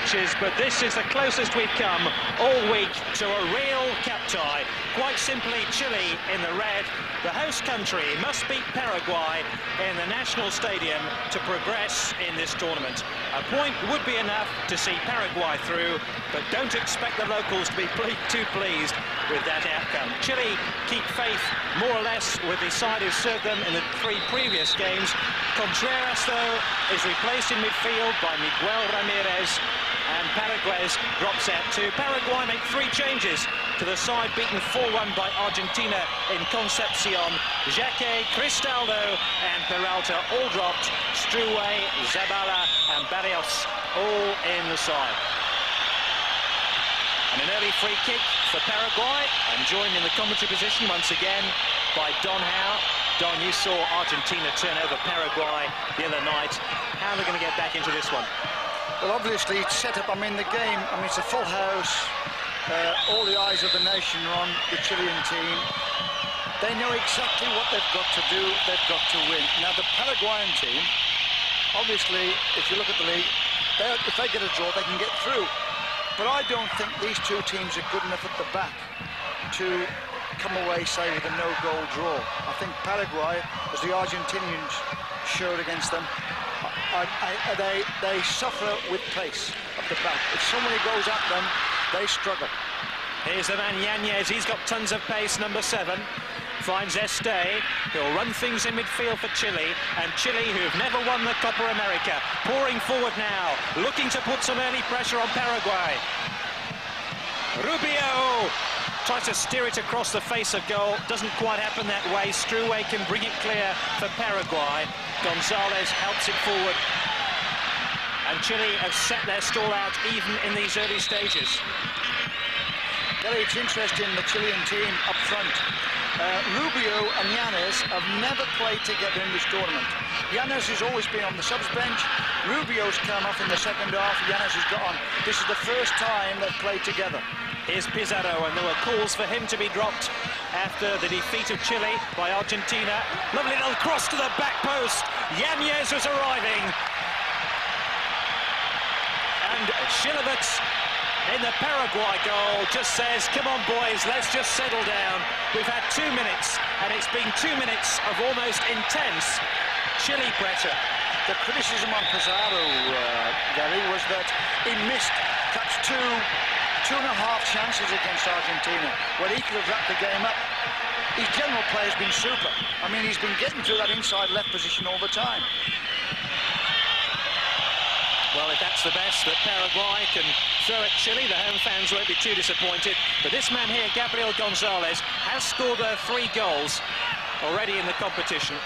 matches, but this is the closest we've come all week to a real cup tie. Quite simply, Chile in the red. The host country must beat Paraguay in the national stadium to progress in this tournament. A point would be enough to see Paraguay through, but don't expect the locals to be too pleased with that outcome. Chile keep faith more or less with the side who served them in the 3 previous games. Contreras, though, is replaced in midfield by Miguel Ramirez, and Paraguay drops out too. Paraguay make 3 changes to the side beaten 4-1 by Argentina in Concepcion. Jaque, Cristaldo and Peralta all dropped. Struwe, Zabala and Barrios all in the side. And an early free kick for Paraguay, and joined in the commentary position once again by Don Howe. Don, you saw Argentina turn over Paraguay the other night. How are they going to get back into this one? Well, obviously it's set up, it's a full house. All the eyes of the nation are on the Chilean team. They know exactly what they've got to do, they've got to win. Now, the Paraguayan team, obviously, if you look at the league, if they get a draw, they can get through. But I don't think these 2 teams are good enough at the back to come away, say, with a no-goal draw. I think Paraguay, as the Argentinians showed against them, they suffer with pace at the back. If somebody goes at them, they struggle. Here's the man Yanez. He's got tons of pace, number 7. Finds Este. He'll run things in midfield for Chile. And Chile, who've never won the Copa America, pouring forward now, looking to put some early pressure on Paraguay. Rubio tries to steer it across the face of goal. Doesn't quite happen that way. Struwe can bring it clear for Paraguay. Gonzalez helps it forward. And Chile have set their stall out even in these early stages. Gary, it's interesting, the Chilean team up front. Rubio and Yanez have never played together in this tournament. Yanez has always been on the subs bench. Rubio's come off in the second half. Yanez has got on. This is the first time they've played together. Here's Pizarro, and there were calls for him to be dropped after the defeat of Chile by Argentina. Lovely little cross to the back post. Yanez was arriving. And Shilevitz in the Paraguay goal just says, come on boys, let's just settle down. We've had 2 minutes, and it's been 2 minutes of almost intense Chile pressure. The criticism on Pizarro, Gary, was that he missed perhaps 2.5 chances against Argentina, where he could have wrapped the game up. His general play has been super. He's been getting through that inside left position all the time. Well, if that's the best that Paraguay can throw at Chile, the home fans won't be too disappointed. But this man here, Gabriel Gonzalez, has scored 3 goals already in the competition.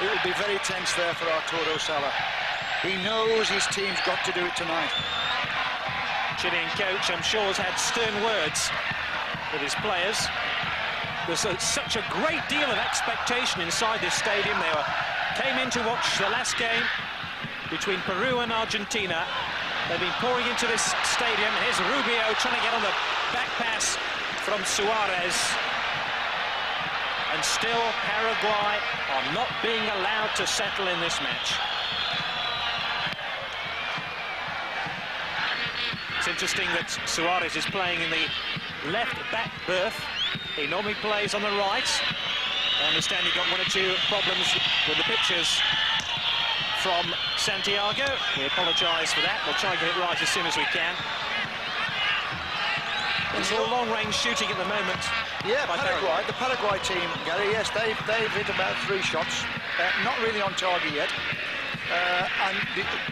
It will be very tense there for Arturo Sala. He knows his team's got to do it tonight. Chilean coach, I'm sure, has had stern words with his players. There's such a great deal of expectation inside this stadium. They came in to watch the last game between Peru and Argentina. They've been pouring into this stadium. Here's Rubio trying to get on the back pass from Suarez. And still Paraguay are not being allowed to settle in this match. It's interesting that Suarez is playing in the left back berth. He normally plays on the right. I understand he got 1 or 2 problems with the pictures from Santiago. We apologise for that. We'll try and get it right as soon as we can. It's all long-range shooting at the moment. Yeah, Paraguay, the Paraguay team, Gary, yes, they've hit about 3 shots. Not really on target yet. And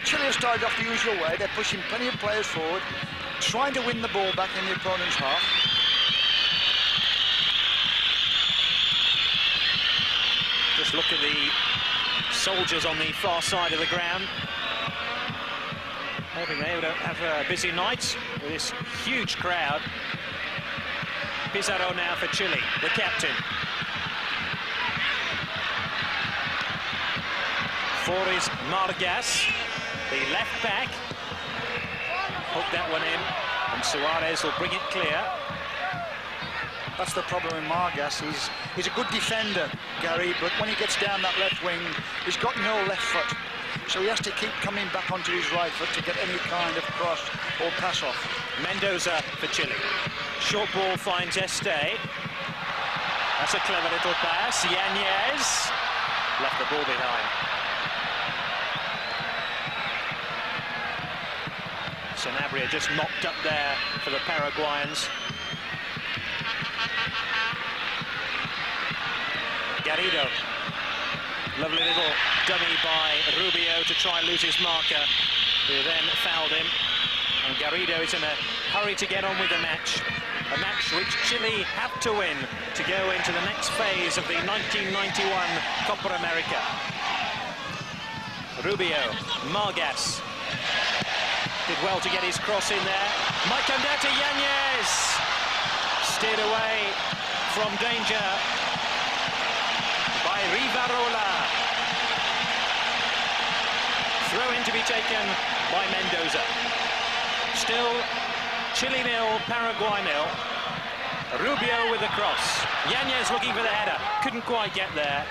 Chile has started off the usual way. They're pushing plenty of players forward, trying to win the ball back in the opponent's half. Just look at the soldiers on the far side of the ground. Hoping they don't have a busy night with this huge crowd. Pizarro now for Chile, the captain. Foris Margas, the left back. Hooked that one in, and Suarez will bring it clear. That's the problem with Margas. He's a good defender, Gary, but when he gets down that left wing, he's got no left foot. so he has to keep coming back onto his right foot to get any kind of cross or pass off. Mendoza for Chile. Short ball finds Este. That's a clever little pass. Yanez left the ball behind. Sanabria just knocked up there for the Paraguayans. Garrido. Lovely little dummy by Rubio to try and lose his marker, who then fouled him. And Garrido is in a hurry to get on with the match. A match which Chile have to win to go into the next phase of the 1991 Copa America. Rubio, Margas. Did well to get his cross in there. Might come down to Yanez. Steered away from danger by Rivarola. Throw in to be taken by Mendoza. Still Chile 0, Paraguay 0. Rubio with the cross. Yanez looking for the header. Couldn't quite get there.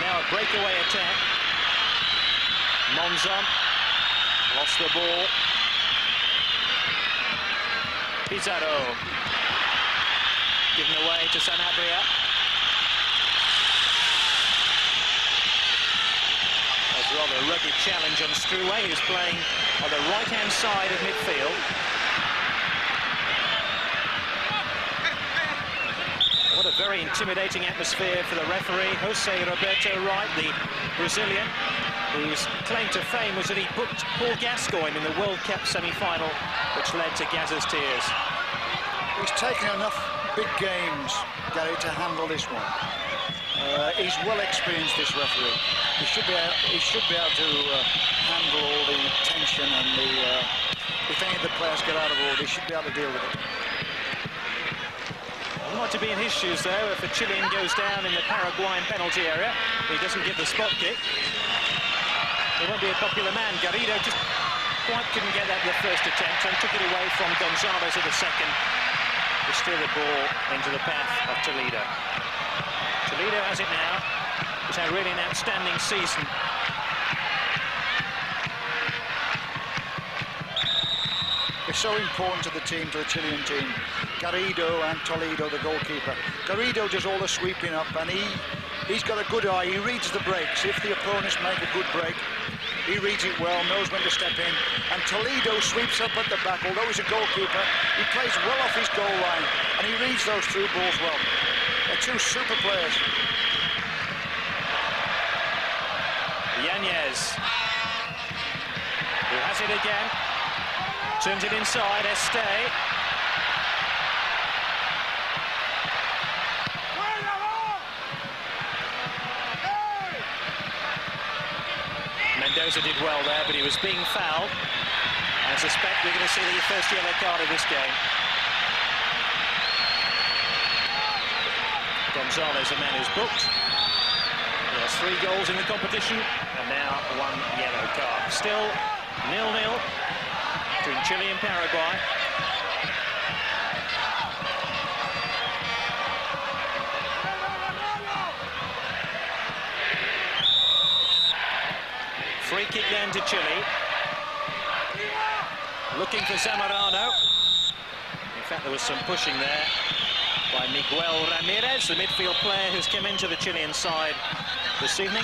Now a breakaway attack. Monzon lost the ball. Pizarro given away to Sanabria. That's a rather rugged challenge on Struwe, who's playing on the right-hand side of midfield. What a very intimidating atmosphere for the referee, Jose Roberto Wright, the Brazilian, whose claim to fame was that he booked Paul Gascoigne in the World Cup semi-final, which led to Gazza's tears. He's taken enough big games, Gary, to handle this one. He's well experienced, this referee. He should be able to handle all the tension and if any of the players get out of order, he should be able to deal with it. I'd like to be in his shoes, though, if a Chilean goes down in the Paraguayan penalty area. He doesn't give the spot kick. He won't be a popular man. Garrido just quite couldn't get that in the first attempt and took it away from Gonzalez at the second to steer the ball into the path of Toledo. Toledo has it now. He's had really an outstanding season. It's so important to the team, to the Chilean team. Garrido and Toledo, the goalkeeper. Garrido does all the sweeping up, and he's got a good eye. He reads the breaks. If the opponents make a good break, he reads it well, knows when to step in. And Toledo sweeps up at the back. Although he's a goalkeeper, he plays well off his goal line, and he reads those through balls well. They're two super players. Yanez, who has it again, turns it inside. Este. Mendoza did well there, but he was being fouled. I suspect we're going to see the first yellow card of this game. Gonzalez, a man who's booked. He has 3 goals in the competition, and now 1 yellow card. Still 0-0 between Chile and Paraguay. Free kick then to Chile. Looking for Zamorano. In fact, there was some pushing there by Miguel Ramirez, the midfield player who's come into the Chilean side this evening.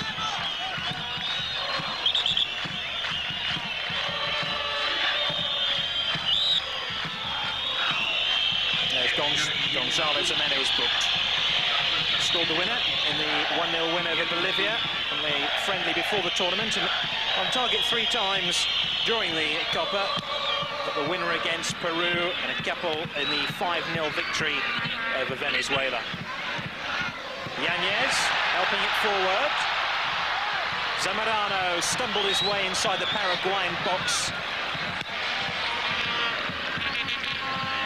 There's Gonzalez, a man who's booked. Scored the winner in the 1-0 win over Bolivia in the friendly before the tournament, and on target 3 times during the Copa. Got the winner against Peru and a couple in the 5-0 victory over Venezuela. Yanez helping it forward. Zamorano stumbled his way inside the Paraguayan box.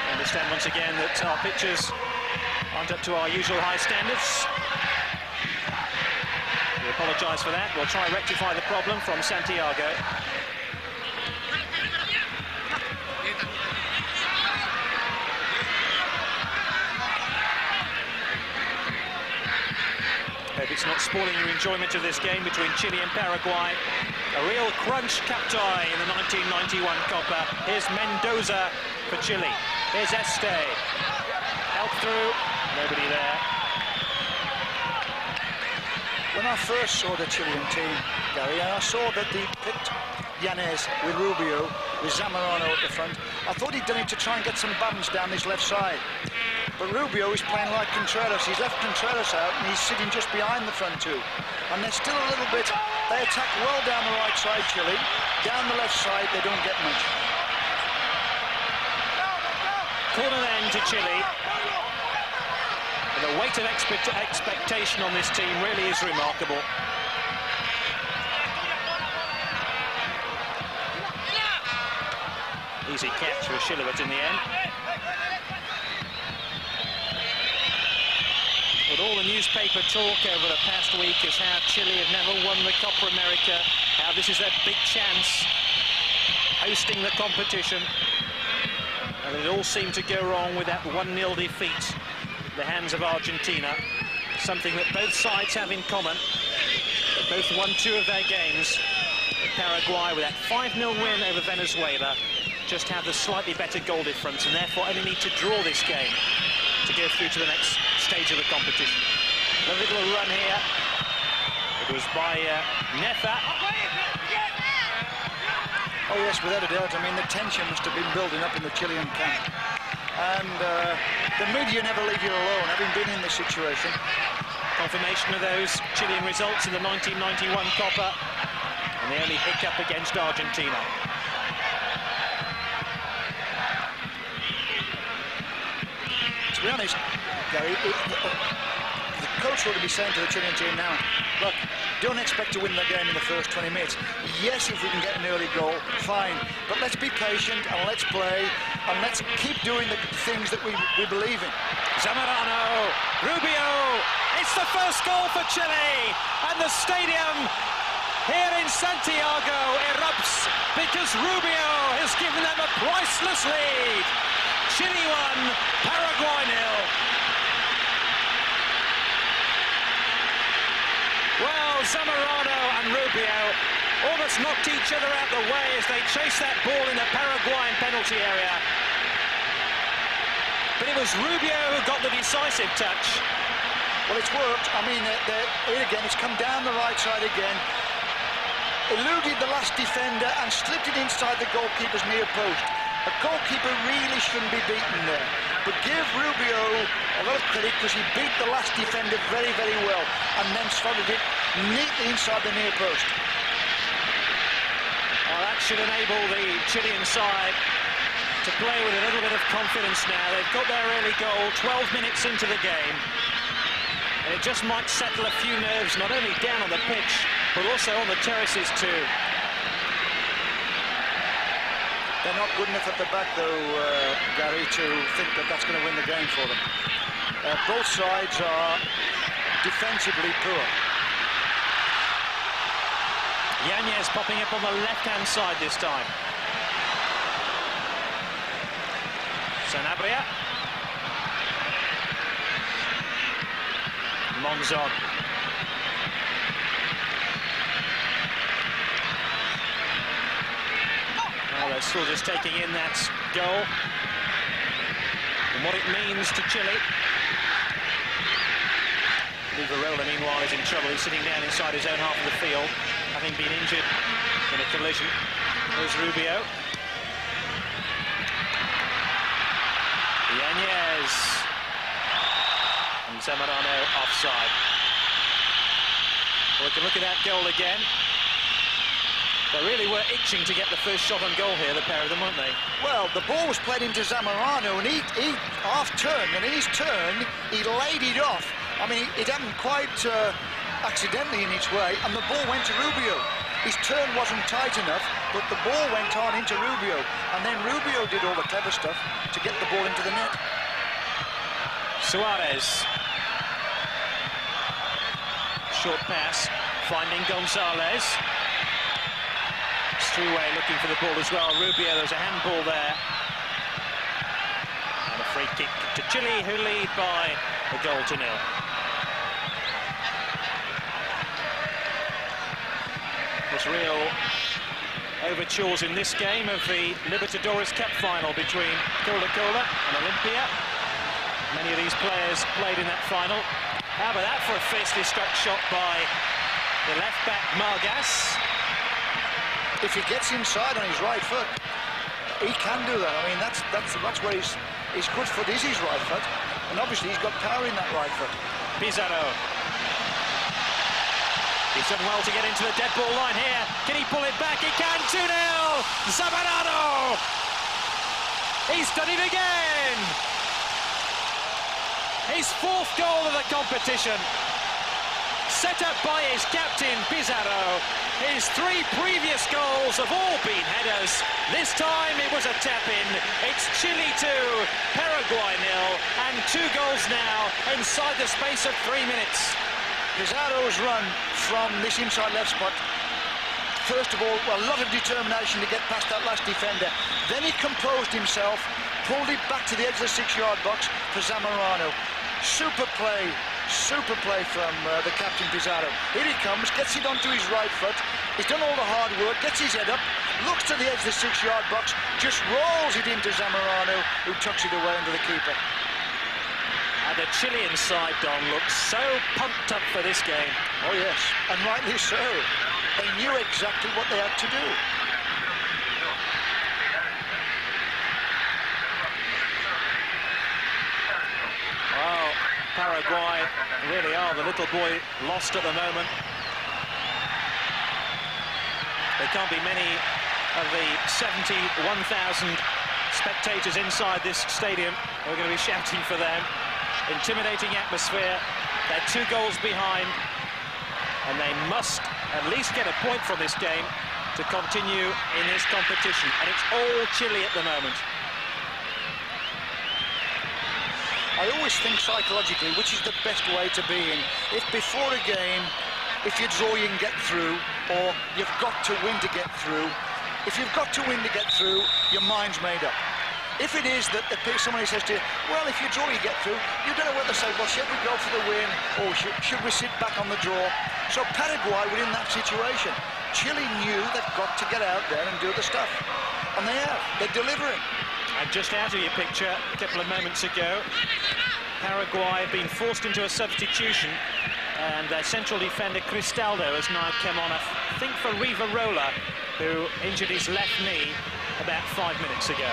I understand once again that our pitches aren't up to our usual high standards. We apologise for that. We'll try and rectify the problem from Santiago. Hope it's not spoiling your enjoyment of this game between Chile and Paraguay. A real crunch cap tie in the 1991 Copa. Here's Mendoza for Chile. Here's Este. Help through. Nobody there. When I first saw the Chilean team, Gary, I saw that they picked Yanez with Rubio, with Zamorano at the front. I thought he'd done it to try and get some balance down this left side. But Rubio is playing like Contreras. He's left Contreras out and he's sitting just behind the front two. And they're still a little bit, they attack well down the right side, Chile. Down the left side, they don't get much. Corner then to Chile. The weight of expectation on this team really is remarkable. Easy catch for Shilowit in the end. But all the newspaper talk over the past week is how Chile have never won the Copa America, how this is their big chance, hosting the competition. And it all seemed to go wrong with that 1-0 defeat at the hands of Argentina. Something that both sides have in common. They both won 2 of their games. Paraguay, with that 5-0 win over Venezuela, just have the slightly better goal difference and therefore only need to draw this game to go through to the next stage of the competition. A little run here. It was by Nefa. Oh yes, without a doubt. I mean, the tension must have been building up in the Chilean camp. And the media never leave you alone, having been in this situation. Confirmation of those Chilean results in the 1991 Copa, and the only hiccup against Argentina. To be honest, Gary, the coach ought to be saying to the Chilean team now, look, don't expect to win the game in the first 20 minutes. Yes, if we can get an early goal, fine. But let's be patient and let's play and let's keep doing the things that we believe in. Zamorano, Rubio, it's the first goal for Chile, and the stadium here in Santiago erupts because Rubio has given them a priceless lead. Chile 1, Paraguay 0. Well, Zamorano and Rubio almost knocked each other out the way as they chased that ball in the Paraguayan penalty area. But it was Rubio who got the decisive touch. Well, it's worked. I mean, here again, it's come down the right side again, eluded the last defender and slipped it inside the goalkeeper's near post. A goalkeeper really shouldn't be beaten there. But give Rubio a lot of credit because he beat the last defender very, very well and then slotted it neatly inside the near post. Well, that should enable the Chilean side to play with a little bit of confidence now. They've got their early goal 12 minutes into the game. And it just might settle a few nerves, not only down on the pitch, but also on the terraces too. They're not good enough at the back, though, Gary, to think that that's going to win the game for them. Both sides are defensively poor. Yanez popping up on the left-hand side this time. Sanabria. Monzon. Well, they're still just taking in that goal and what it means to Chile. Livarola, meanwhile, is in trouble. He's sitting down inside his own half of the field, having been injured in a collision. There's Rubio. Yanez. And Zamorano offside. Well, we can look at that goal again. They really were itching to get the first shot on goal here, the pair of them, weren't they? Well, the ball was played into Zamorano, and he half-turned, and in his turn, he laid it off. I mean, it happened quite accidentally in its way, and the ball went to Rubio. His turn wasn't tight enough, but the ball went on into Rubio, and then Rubio did all the clever stuff to get the ball into the net. Suarez. Short pass, finding Gonzalez. Throughway looking for the ball as well. Rubio, there's a handball there. And a free kick to Chile, who lead by a goal to 0. There's real overtures in this game of the Libertadores Cup final between Coca-Cola and Olimpia. Many of these players played in that final. How about that for a fiercely struck shot by the left-back Margas? If he gets inside on his right foot, he can do that. I mean, that's where his good foot is, his right foot. And obviously he's got power in that right foot. Pizarro. He's done well to get into the dead ball line here. Can he pull it back? He can. 2-0. Zamorano. He's done it again. His fourth goal of the competition. Set up by his captain, Pizarro. His 3 previous goals have all been headers. This time it was a tap-in. It's Chile 2, Paraguay 0, and 2 goals now inside the space of 3 minutes. Pizarro's run from this inside left spot, first of all, a lot of determination to get past that last defender. Then he composed himself, pulled it back to the edge of the 6-yard box for Zamorano. Super play from the captain Pizarro. Here he comes, gets it onto his right foot. He's done all the hard work, gets his head up, looks to the edge of the 6-yard box, just rolls it into Zamorano, who tucks it away under the keeper. And the Chilean side, Don, looks so pumped up for this game. Oh yes, and rightly so. They knew exactly what they had to do. Well, Paraguay really are the little boy lost at the moment. There can't be many of the 71,000 spectators inside this stadium who are going to be shouting for them. Intimidating atmosphere. They're 2 goals behind, and they must at least get a point from this game to continue in this competition. And it's all Chile at the moment. I always think psychologically, which is the best way to be in. If before a game, if you draw, you can get through, or you've got to win to get through. If you've got to win to get through, your mind's made up. If it is that somebody says to you, well, if you draw, you get through, you don't know whether to say, well, should we go for the win, or should we sit back on the draw? So Paraguay were in that situation. Chile knew they've got to get out there and do the stuff. And they have. They're delivering. And just out of your picture a couple of moments ago, Paraguay have been forced into a substitution, and their central defender Cristaldo has now come on, I think, for Rivarola, who injured his left knee about 5 minutes ago.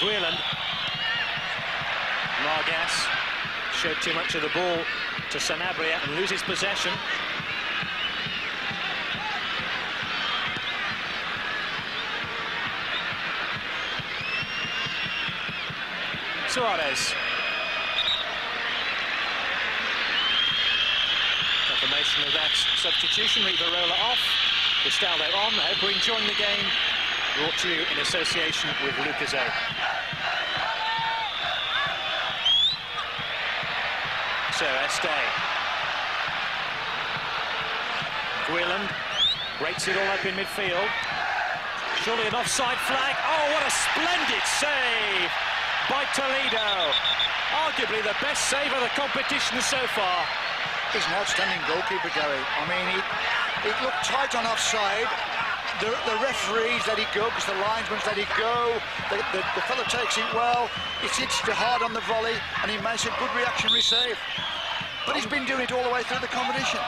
Guiland. Margas showed too much of the ball to Sanabria and loses possession. Suarez. Confirmation of that substitution. Rivarola off. Cristaldo on. I hope we're enjoying the game. Brought to you in association with Lucas O. So Este. Guiland breaks it all up in midfield. Surely an offside flag. Oh, what a splendid save by Toledo. Arguably the best save of the competition so far. He's an outstanding goalkeeper, Gary. I mean, it looked tight on offside. The referees let it go because the linesmen let it go. The fellow takes it well. It's hits too hard on the volley, and he makes a good reactionary save. But he's been doing it all the way through the competition.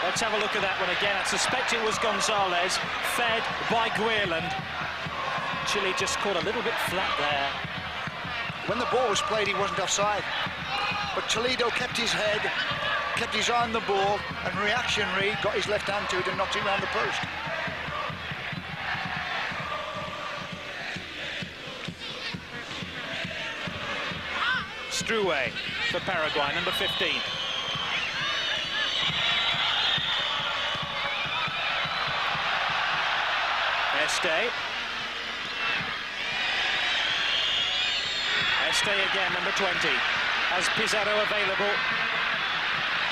Let's have a look at that one again. I suspect it was Gonzalez, fed by Guiland. Chile just caught a little bit flat there. When the ball was played, he wasn't offside. But Toledo kept his head, kept his eye on the ball, and reactionary got his left hand to it and knocked it round the post. Struwe for Paraguay, number 15. Este. Este again, number 20. Has Pizarro available.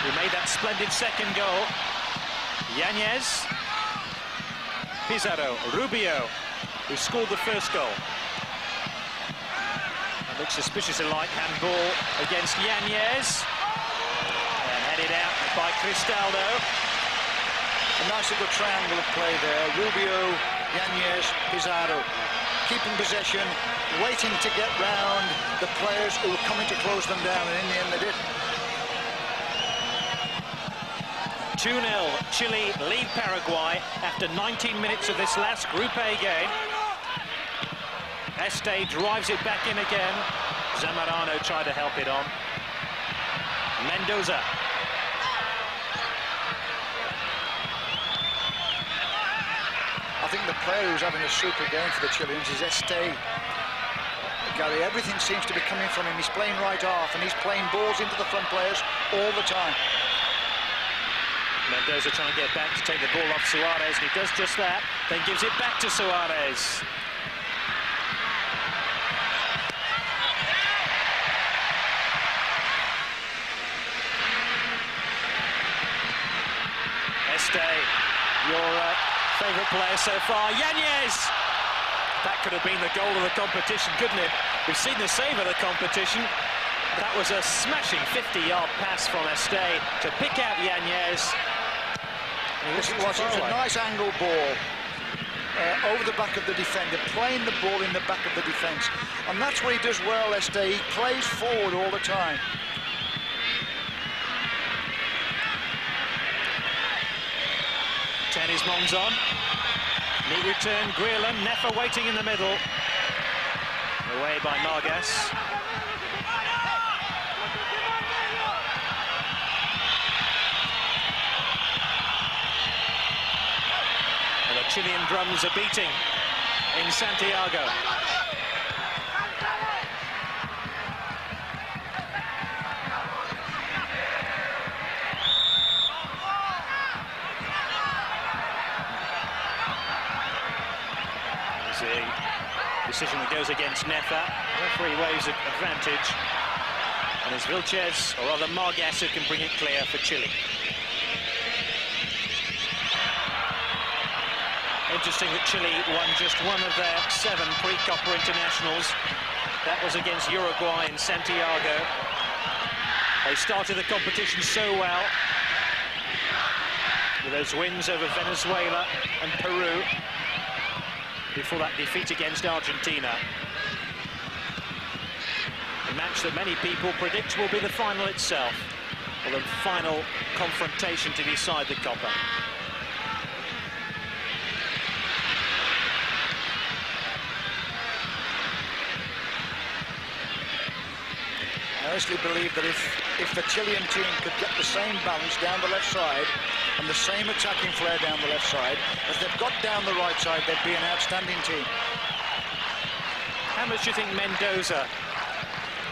who made that splendid second goal. Yanez, Pizarro, Rubio, who scored the first goal. It looks suspiciously like handball against Yanez. And headed out by Cristaldo. A nice little triangle of play there. Rubio, Yanez, Pizarro. Keeping possession, waiting to get round the players who were coming to close them down, and in the end they did. 2-0, Chile lead Paraguay after 19 minutes of this last Group A game. Este drives it back in again. Zamorano tried to help it on. Mendoza. I think the player who's having a super game for the Chileans is Este. Gary, everything seems to be coming from him. He's playing right half and he's playing balls into the front players all the time. Mendoza trying to get back to take the ball off Suarez, and he does just that, then gives it back to Suarez. Este, your favourite player so far, Yanez! That could have been the goal of the competition, couldn't it? We've seen the save of the competition. That was a smashing 50-yard pass from Este to pick out Yanez. This was a nice angle ball over the back of the defender, playing the ball in the back of the defence. And that's what he does well, Este. He plays forward all the time. Tennis Monzon. Neat return, Greerland, Nefa waiting in the middle. Away by Margas. And the Chilean drums are beating in Santiago. A decision that goes against Nefa. Referee waves advantage. And it's Vilches, or rather Margas, who can bring it clear for Chile. Interesting that Chile won just one of their 7 pre-Copa internationals. That was against Uruguay in Santiago. They started the competition so well, with those wins over Venezuela and Peru, before that defeat against Argentina. A match that many people predict will be the final itself, or the final confrontation to decide the Copa. I honestly believe that if the Chilean team could get the same balance down the left side and the same attacking flair down the left side as they've got down the right side, they'd be an outstanding team. How much do you think Mendoza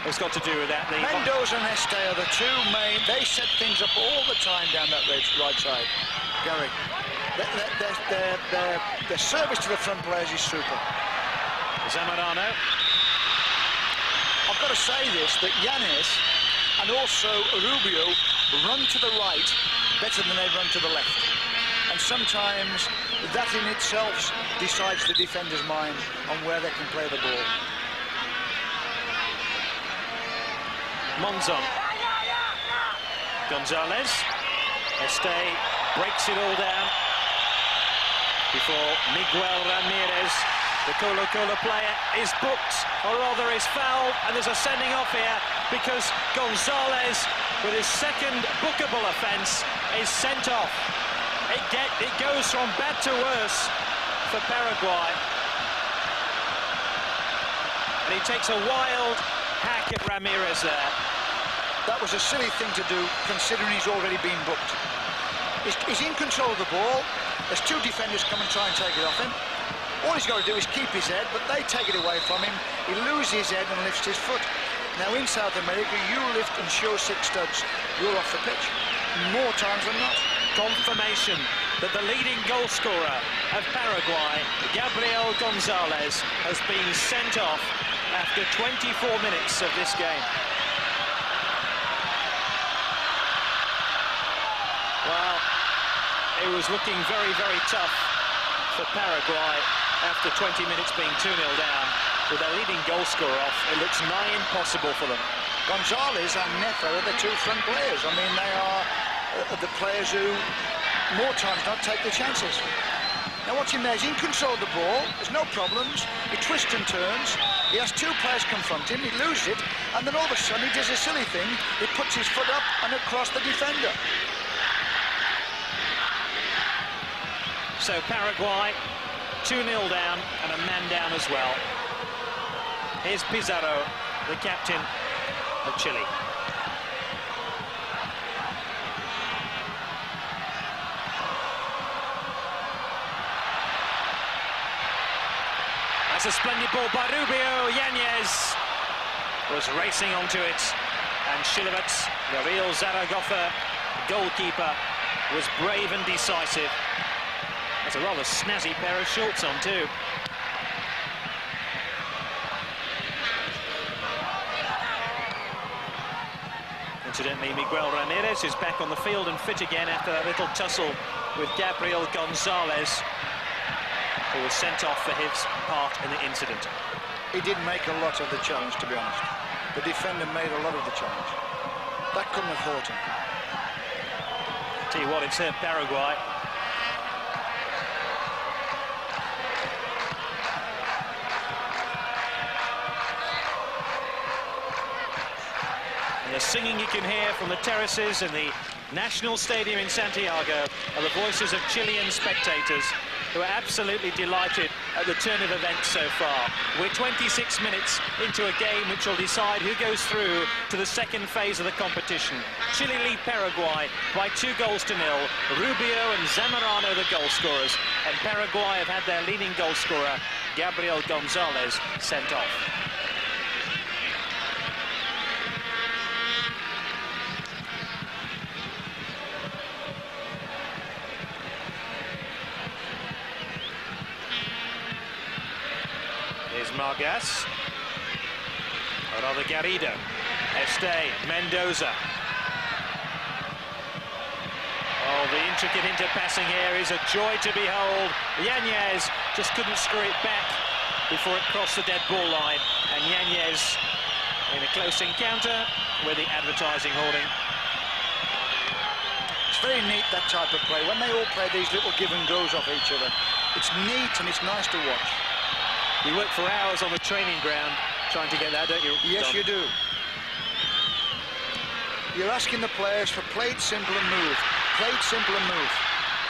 has got to do with that? Mendoza and Este are the two main. They set things up all the time down that right side, Gary. Their service to the front players is super. Zamorano. I've got to say this, that Yanez and also Rubio run to the right better than they run to the left. And sometimes that in itself decides the defender's mind on where they can play the ball. Monzon. Gonzalez. Este breaks it all down before Miguel Ramirez, the Colo-Colo player, is booked, or rather is fouled, and there's a sending off here because Gonzalez, with his second bookable offence, is sent off. It goes from bad to worse for Paraguay. And he takes a wild hack at Ramirez there. That was a silly thing to do, considering he's already been booked. He's in control of the ball. There's 2 defenders come and try and take it off him. All he's got to do is keep his head, but they take it away from him. He loses his head and lifts his foot. Now in South America, you lift and show 6 studs, you're off the pitch, more times than not. Confirmation that the leading goal scorer of Paraguay, Gabriel Gonzalez, has been sent off after 24 minutes of this game. It was looking very, very tough for Paraguay after 20 minutes being 2-0 down. With their leading goal scorer off, it looks nigh impossible for them. Gonzalez and Nefa are the two front players. I mean, they are the players who more times not take the chances. Now watch him there, he's in control of the ball, there's no problems, he twists and turns, he has two players confront him, he loses it, and then all of a sudden he does a silly thing, he puts his foot up and across the defender. So Paraguay, 2-0 down and a man down as well. Here's Pizarro, the captain of Chile. That's a splendid ball by Rubio. Yanez was racing onto it, and Shilevitz, the Real Zaragoza goalkeeper, was brave and decisive. That's a rather snazzy pair of shorts on too. Incidentally, Miguel Ramirez is back on the field and fit again after that little tussle with Gabriel Gonzalez, who was sent off for his part in the incident. He did make a lot of the challenge, to be honest. The defender made a lot of the challenge. That couldn't have hurt him. Tell you what, it's hurt Paraguay. And the singing you can hear from the terraces in the National Stadium in Santiago are the voices of Chilean spectators who are absolutely delighted at the turn of events so far. We're 26 minutes into a game which will decide who goes through to the second phase of the competition. Chile lead Paraguay by 2-0. Rubio and Zamorano the goal scorers, and Paraguay have had their leading goal scorer, Gabriel Gonzalez, sent off. Here's Margas, or rather Garrido, Este, Mendoza. Oh, the intricate interpassing here is a joy to behold. Yanez just couldn't screw it back before it crossed the dead ball line, and Yanez in a close encounter with the advertising hoarding. It's very neat, that type of play. When they all play these little give and goes off each other, it's neat and it's nice to watch. You work for hours on the training ground trying to get that, don't you? Yes, you do. You're asking the players for played simple and move. Played simple and move.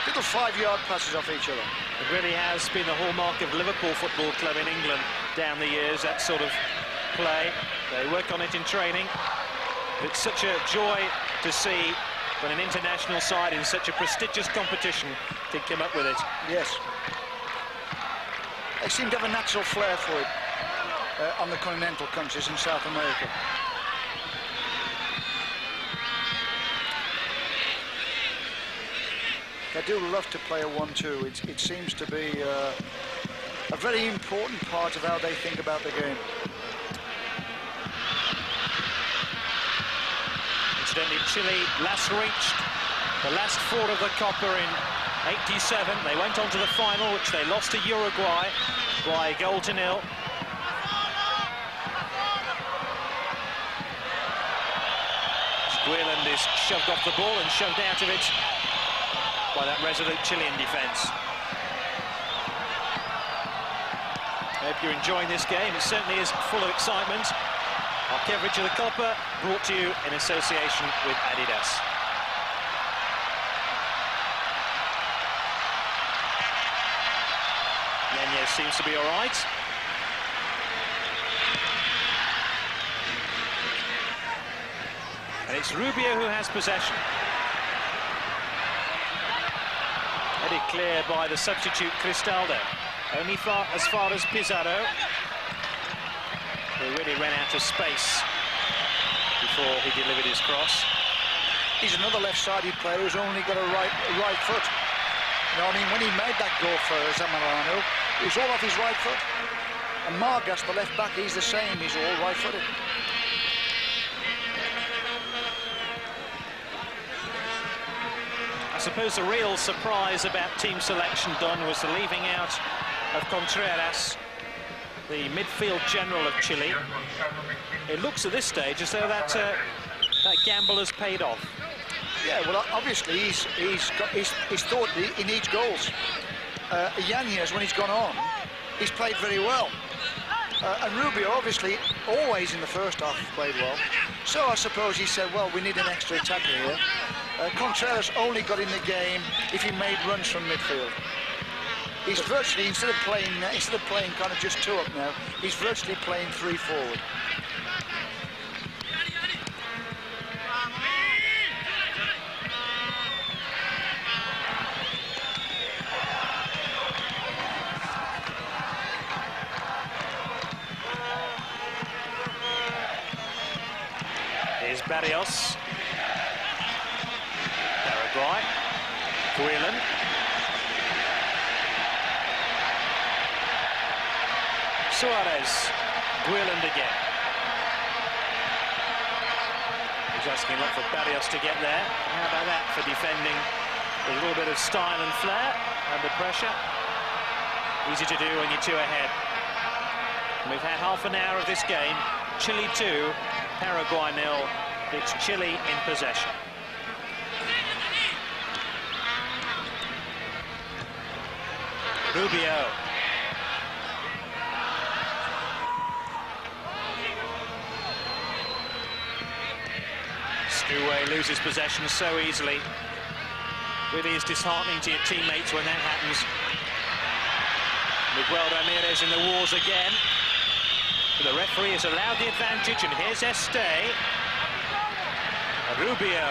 Little 5-yard passes off each other. It really has been the hallmark of Liverpool Football Club in England down the years, that sort of play. They work on it in training. But it's such a joy to see when an international side in such a prestigious competition can come up with it. Yes. They seem to have a natural flair for it on the continental countries in South America. They do love to play a 1-2. It seems to be a very important part of how they think about the game. Incidentally, Chile last reached the last four of the Copa in '87. They went on to the final, which they lost to Uruguay by 1-0. Guillen is shoved off the ball and shoved out of it by that resolute Chilean defence. I hope you're enjoying this game. It certainly is full of excitement. Our coverage of the Copa brought to you in association with Adidas. Yanez seems to be all right. And it's Rubio who has possession. Headed clear by the substitute Cristaldo. Only as far as Pizarro, who really ran out of space before he delivered his cross. He's another left-sided player who's only got a right foot. You know, I mean, when he made that goal for Zamorano, it was all off his right foot. And Margas, the left back, he's the same. He's all right-footed. That's suppose the real surprise about team selection, Don, was the leaving out of Contreras, the midfield general of Chile. It looks at this stage as though that gamble has paid off. Yeah, well, obviously he's thought he needs goals. Yanez, when he's gone on, he's played very well. And Rubio, obviously, always in the first half played well. So I suppose he said, well, we need an extra attacker here. Contreras only got in the game if he made runs from midfield. He's virtually, instead of playing kind of just 2 up now, he's virtually playing 3 forward. Here's Barrios. Paraguay. Guillen. Suarez. Guillen again. He's asking a lot for Barrios to get there. How about that for defending with a little bit of style and flair under pressure? Easy to do when you're 2 ahead. And we've had half an hour of this game. Chile 2, Paraguay 0. It's Chile in possession. Rubio. Struway loses possession so easily. Really is disheartening to your teammates when that happens. Miguel Ramirez in the wars again. But the referee has allowed the advantage, and here's Este. Rubio.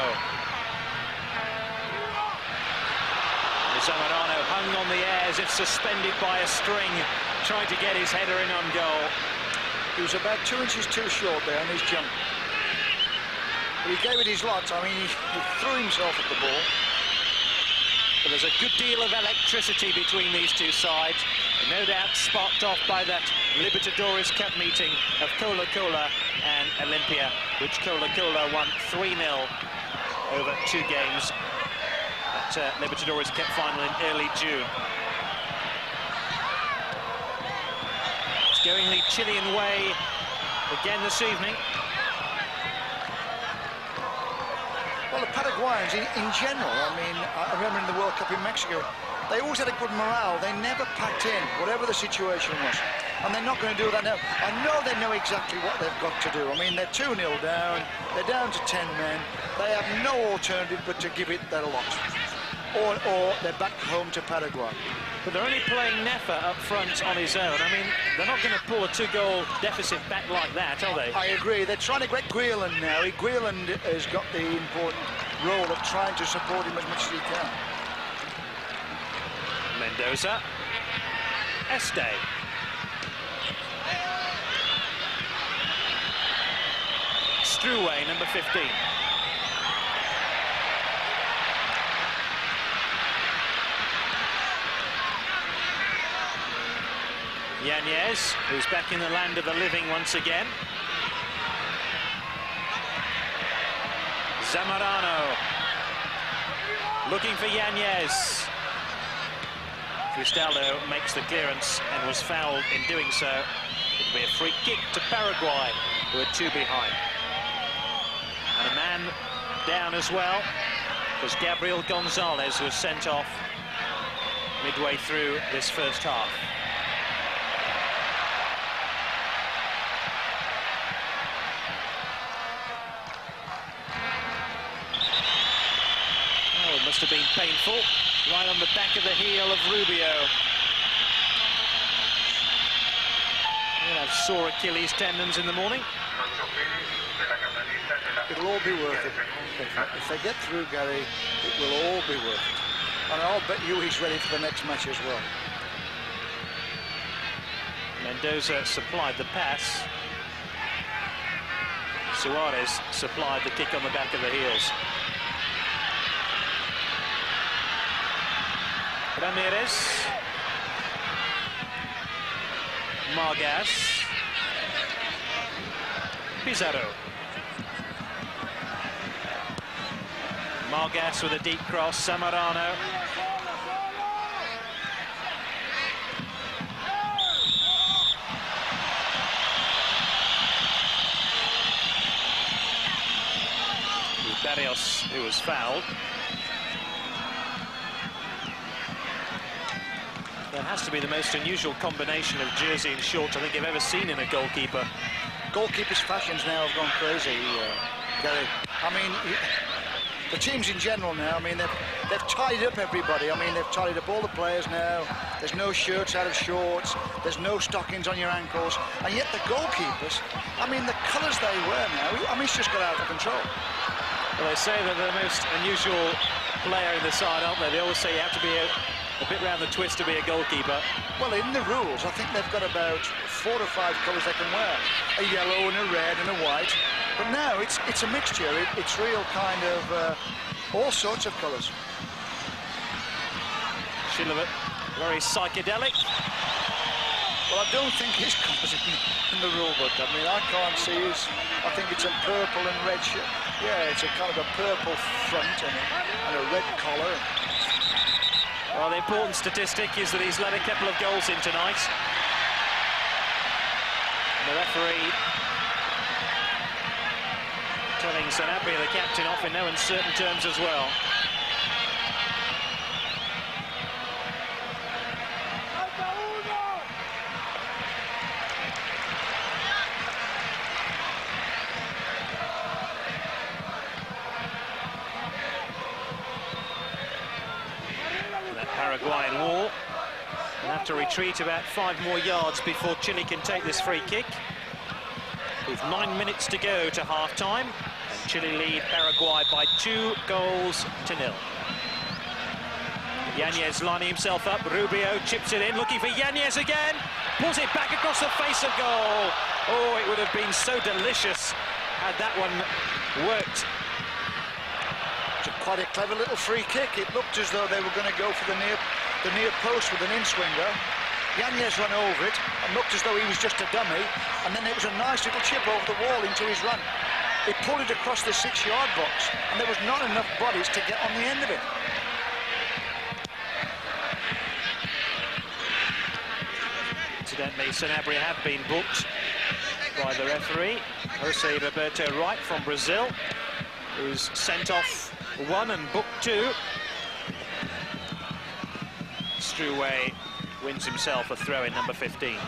Zamorano hung on the air as if suspended by a string, trying to get his header in on goal. He was about 2 inches too short there on his jump. But he gave it his lot. I mean, he threw himself at the ball. But there's a good deal of electricity between these two sides. And no doubt sparked off by that Libertadores Cup meeting of Colo-Colo and Olimpia, which Colo-Colo won 3-0 over 2 games. That Libertadores Cup final in early June. It's going the Chilean way again this evening. Well, the Paraguayans, in general, I mean, I remember in the World Cup in Mexico, they always had a good morale. They never packed in, whatever the situation was. And they're not going to do that now. I know they know exactly what they've got to do. I mean, they're 2-0 down. They're down to 10 men. They have no alternative but to give it their lot. Or they're back home to Paraguay. But they're only playing Nefa up front on his own. I mean, they're not going to pull a 2-goal deficit back like that, are they? I agree. They're trying to get Guillen now. Guillen has got the important role of trying to support him as much as he can. Mendoza. Este. Struway, number 15. Yanez, who's back in the land of the living once again. Zamorano. Looking for Yanez. Cristaldo makes the clearance and was fouled in doing so. It'll be a free kick to Paraguay, who are 2 behind. And a man down as well was Gabriel Gonzalez, who was sent off midway through this first half. Oh, it must have been painful. Right on the back of the heel of Rubio. He'll have sore Achilles tendons in the morning. It'll all be worth it. If they get through, Gary, it will all be worth it. And I'll bet you he's ready for the next match as well. Mendoza supplied the pass. Suarez supplied the kick on the back of the heels. Ramirez. Margas. Pizarro. Margas with a deep cross, Zamorano. Barrios, who was fouled. That has to be the most unusual combination of jersey and shorts I think I've ever seen in a goalkeeper. Goalkeepers' fashions now have gone crazy, Gary. I mean, the teams in general now, I mean, they've tidied up everybody. I mean, they've tidied up all the players now. There's no shirts out of shorts. There's no stockings on your ankles. And yet the goalkeepers, I mean, the colours they wear now, I mean, it's just got out of control. Well, they say that they're the most unusual player in the side, aren't they? They always say you have to be a bit round the twist to be a goalkeeper. Well, in the rules, I think they've got about 4 or 5 colours they can wear. A yellow and a red and a white. But now it's a mixture. It's real kind of all sorts of colours. Chile, very psychedelic. Well, I don't think his colours in the rule book. I mean, I can't see his. I think it's a purple and red shirt. Yeah, it's a kind of a purple front and a red collar. Well, the important statistic is that he's let a couple of goals in tonight. The referee telling Sanabria, the captain, off in no uncertain terms as well. Paraguayan wall. They'll have to retreat about 5 more yards before Chile can take this free kick. With 9 minutes to go to half-time, and Chile lead Paraguay by 2-0. Yanez lining himself up, Rubio chips it in, looking for Yanez again, pulls it back across the face of goal. Oh, it would have been so delicious had that one worked. Quite a clever little free kick. It looked as though they were going to go for the near post with an in-swinger. Yanez ran over it and looked as though he was just a dummy, and then it was a nice little chip over the wall into his run. He pulled it across the 6-yard box, and there was not enough bodies to get on the end of it. Incidentally, Sanabria have been booked by the referee, Jose Roberto Wright from Brazil, who's sent off 1 and booked 2. Struwe wins himself a throw in, number 15.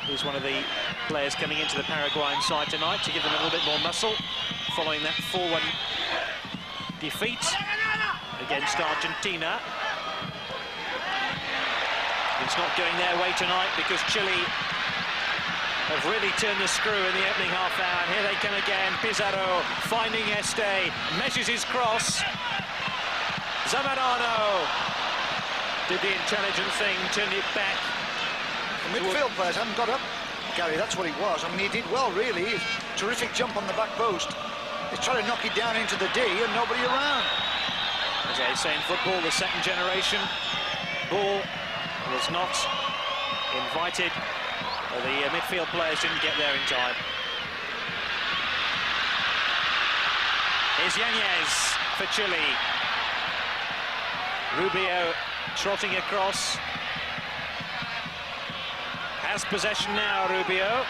He's one of the players coming into the Paraguayan side tonight to give them a little bit more muscle following that 4-1 defeat against Argentina. It's not going their way tonight because Chile have really turned the screw in the opening half hour. And here they come again. Pizarro finding Este, measures his cross. Zamorano did the intelligent thing, turned it back. The midfield players haven't got up, Gary, that's what he was. I mean, he did well, really. Terrific jump on the back post. He's trying to knock it down into the D and nobody around. As I say in football, the second generation ball was not invited. The midfield players didn't get there in time. Here's Yanez for Chile. Rubio trotting across. Has possession now, Rubio.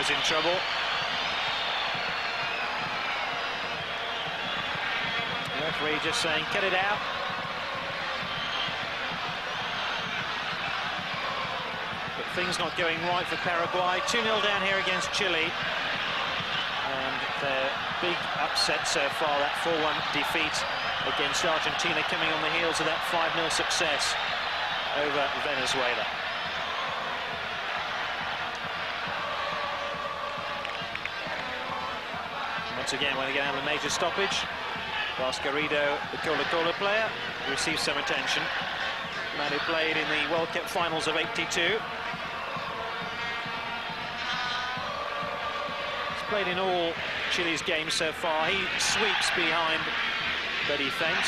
In trouble. The referee just saying, cut it out. But things not going right for Paraguay. 2-0 down here against Chile. And their big upset so far, that 4-1 defeat against Argentina, coming on the heels of that 5-0 success over Venezuela. Once again, when they're going to have a major stoppage, whilst Garrido, the Colo-Colo player, receives some attention. The man who played in the World Cup finals of '82. played in all Chile's games so far. He sweeps behind the defence.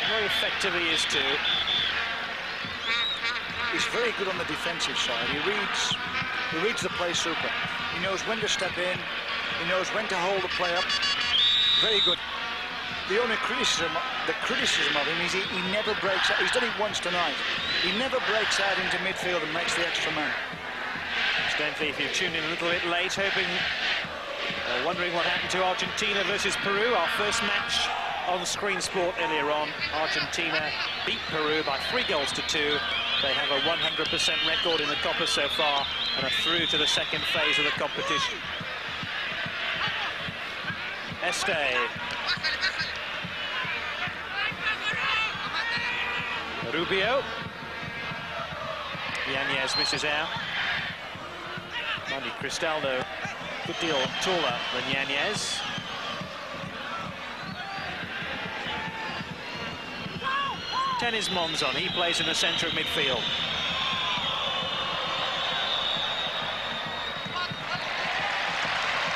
Very effective he is too. He's very good on the defensive side. He reads the play super. He knows when to step in. He knows when to hold the play up. Very good. The only criticism of him is he never breaks out. He's done it once tonight. He never breaks out into midfield and makes the extra man. Incidentally, if you've tuned in a little bit late, hoping or wondering what happened to Argentina versus Peru, our first match on Screen Sport earlier on, Argentina beat Peru by 3-2. They have a 100% record in the Copa so far and are through to the second phase of the competition. Este. Rubio. Yanez misses out. Mind you, Cristaldo, a good deal taller than Yanez. Tenis Monzon, he plays in the centre of midfield.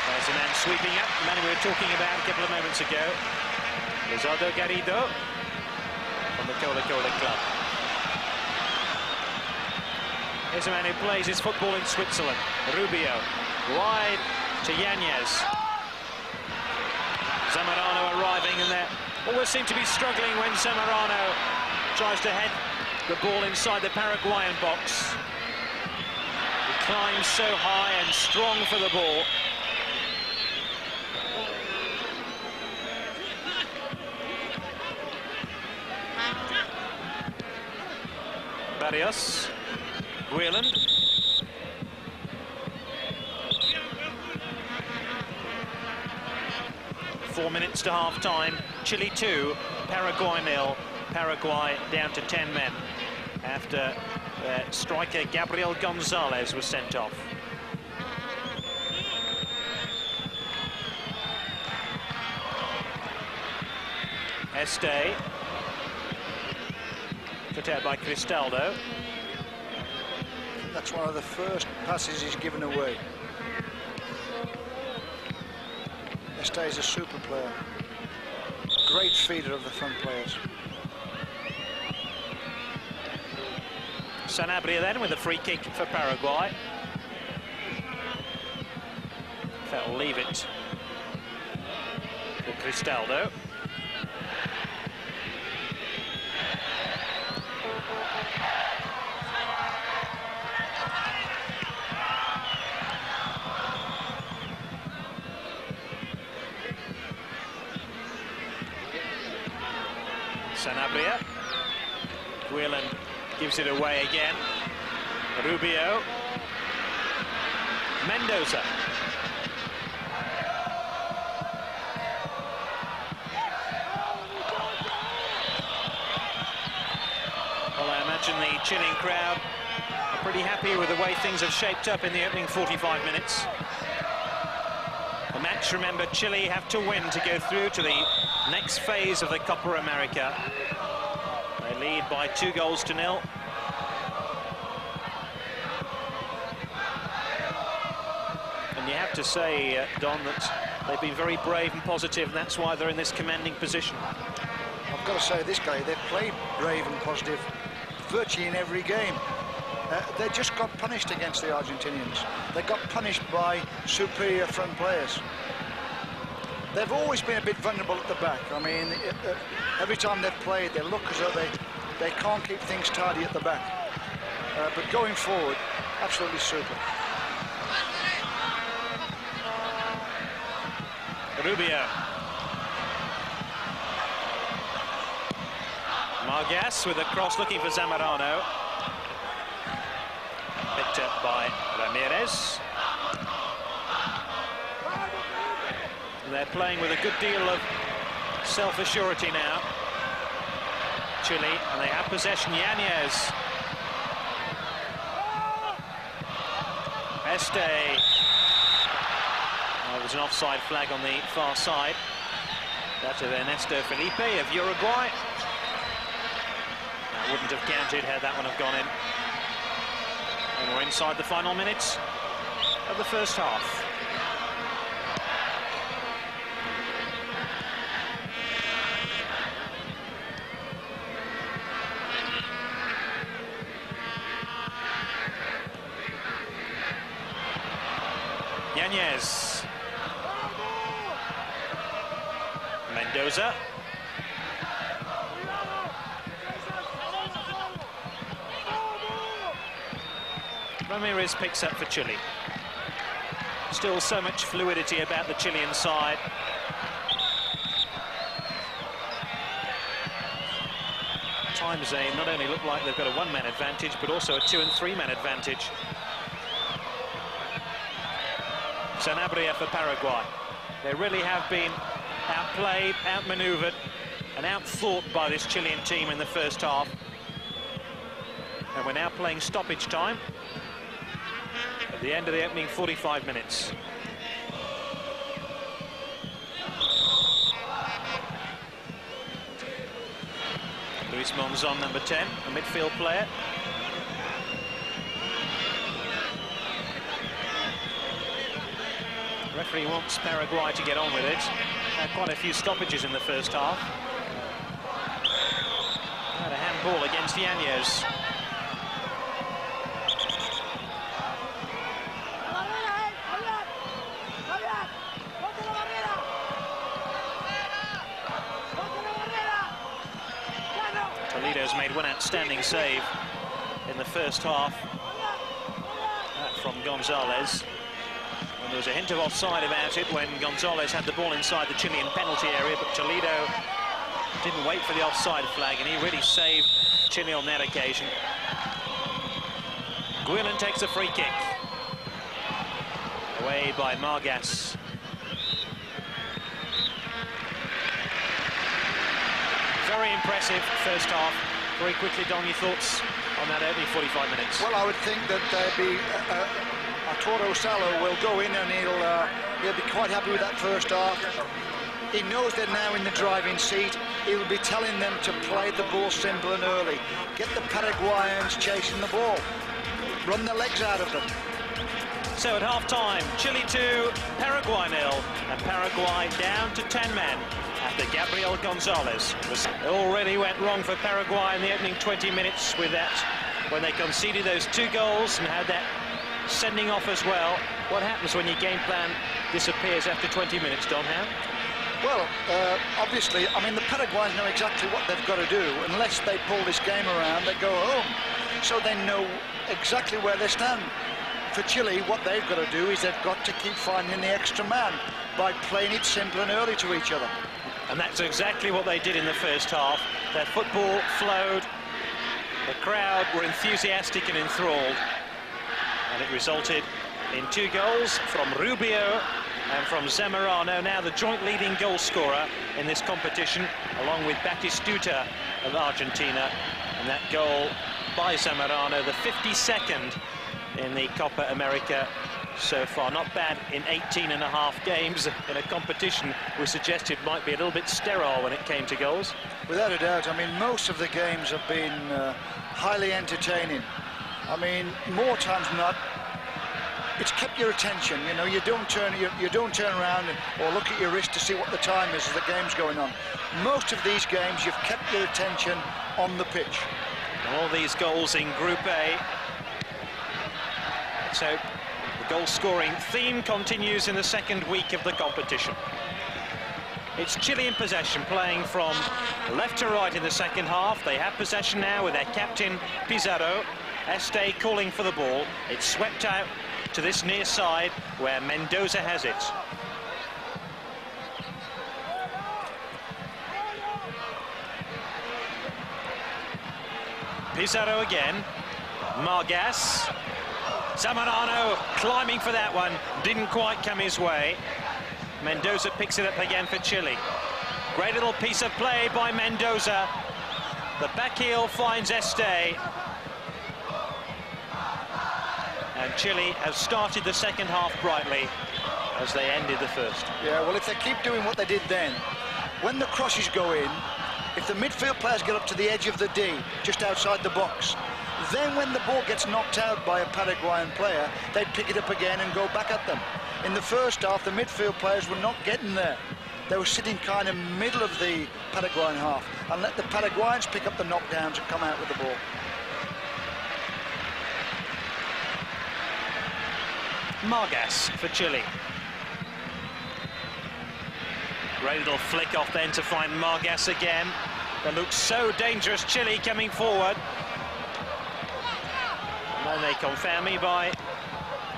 There's a man sweeping up, the man we were talking about a couple of moments ago. Lizardo Garrido from the Coca-Cola Club. Here's a man who plays his football in Switzerland. Rubio, wide to Yanez. Zamorano arriving, and they always seem to be struggling when Zamorano tries to head the ball inside the Paraguayan box. He climbs so high and strong for the ball. Barrios, Guillen. Four minutes to half-time. Chile 2, Paraguay 0. Paraguay down to 10 men after striker Gabriel Gonzalez was sent off. Este. Put out by Cristaldo. That's one of the first passes he's given away. Este is a super player. Great feeder of the front players. Sanabria then with a free kick for Paraguay. They'll leave it for Cristaldo. Sanabria. Guillen gives it away again. Rubio. Mendoza. Well, I imagine the Chilean crowd are pretty happy with the way things have shaped up in the opening 45 minutes. The match, remember, Chile have to win to go through to the next phase of the Copa America. They lead by 2-0. And you have to say, Don, that they've been very brave and positive, and that's why they're in this commanding position. I've got to say, this guy, they've played brave and positive virtually in every game. They just got punished against the Argentinians. They got punished by superior front players. They've always been a bit vulnerable at the back. I mean, every time they've played, they look as though they can't keep things tidy at the back. But going forward, absolutely super. Rubio. Margas with a cross looking for Zamorano. Picked up by Ramirez. And they're playing with a good deal of self-assurity now, Chile, and they have possession. Yanez. Este. There's an offside flag on the far side. That of Ernesto Felipe of Uruguay. That wouldn't have counted had that one have gone in. And we're inside the final minutes of the first half. Mendoza. Ramirez picks up for Chile. Still so much fluidity about the Chilean side. Times they not only look like they've got a one-man advantage, but also a two- and three-man advantage. Sanabria for Paraguay. They really have been outplayed, outmaneuvered, and outthought by this Chilean team in the first half. And we're now playing stoppage time at the end of the opening 45 minutes. Luis Monzon, number 10, a midfield player. The referee wants Paraguay to get on with it. Had quite a few stoppages in the first half. Had a handball against Yanez. Toledo's made one outstanding save in the first half. That from Gonzalez. And there was a hint of offside about it when Gonzalez had the ball inside the Chilean penalty area, but Toledo didn't wait for the offside flag, and he really saved Chile on that occasion. Guillen takes a free kick. Away by Margas. Very impressive first half. Very quickly, Don, your thoughts on that opening 45 minutes? Well, I would think that there'd be Arturo Salo will go in and he'll be quite happy with that first half. He knows they're now in the driving seat. He will be telling them to play the ball simple and early. Get the Paraguayans chasing the ball. Run the legs out of them. So at half-time, Chile 2, Paraguay 0, and Paraguay down to 10 men after Gabriel Gonzalez. It already went wrong for Paraguay in the opening 20 minutes with that, when they conceded those 2 goals and had that sending off as well. What happens when your game plan disappears after 20 minutes, Don? How? Well, obviously, I mean, the Paraguayans know exactly what they've got to do. Unless they pull this game around, they go home. So they know exactly where they stand. For Chile, what they've got to do is they've got to keep finding the extra man by playing it simple and early to each other. And that's exactly what they did in the first half. Their football flowed. The crowd were enthusiastic and enthralled. And it resulted in 2 goals from Rubio and from Zamorano, now the joint leading goal scorer in this competition, along with Batistuta of Argentina. And that goal by Zamorano, the 52nd in the Copa America so far. Not bad in 18.5 games in a competition we suggested might be a little bit sterile when it came to goals. Without a doubt. I mean, most of the games have been highly entertaining. I mean, more times than not, it's kept your attention. You know, you don't turn around or look at your wrist to see what the time is as the game's going on. Most of these games, you've kept your attention on the pitch. All these goals in Group A. So the goal-scoring theme continues in the second week of the competition. It's Chile in possession, playing from left to right in the second half. They have possession now with their captain, Pizarro. Este calling for the ball. It's swept out to this near side where Mendoza has it. Pizarro again. Margas. Zamorano climbing for that one. Didn't quite come his way. Mendoza picks it up again for Chile. Great little piece of play by Mendoza. The back heel finds Este. And Chile have started the second half brightly as they ended the first. Yeah, well, if they keep doing what they did then, when the crosses go in, if the midfield players get up to the edge of the D, just outside the box, then when the ball gets knocked out by a Paraguayan player, they pick it up again and go back at them. In the first half, the midfield players were not getting there. They were sitting kind of middle of the Paraguayan half and let the Paraguayans pick up the knockdowns and come out with the ball. Margas for Chile. Great little flick off then to find Margas again. That looks so dangerous, Chile coming forward. And then they confound me by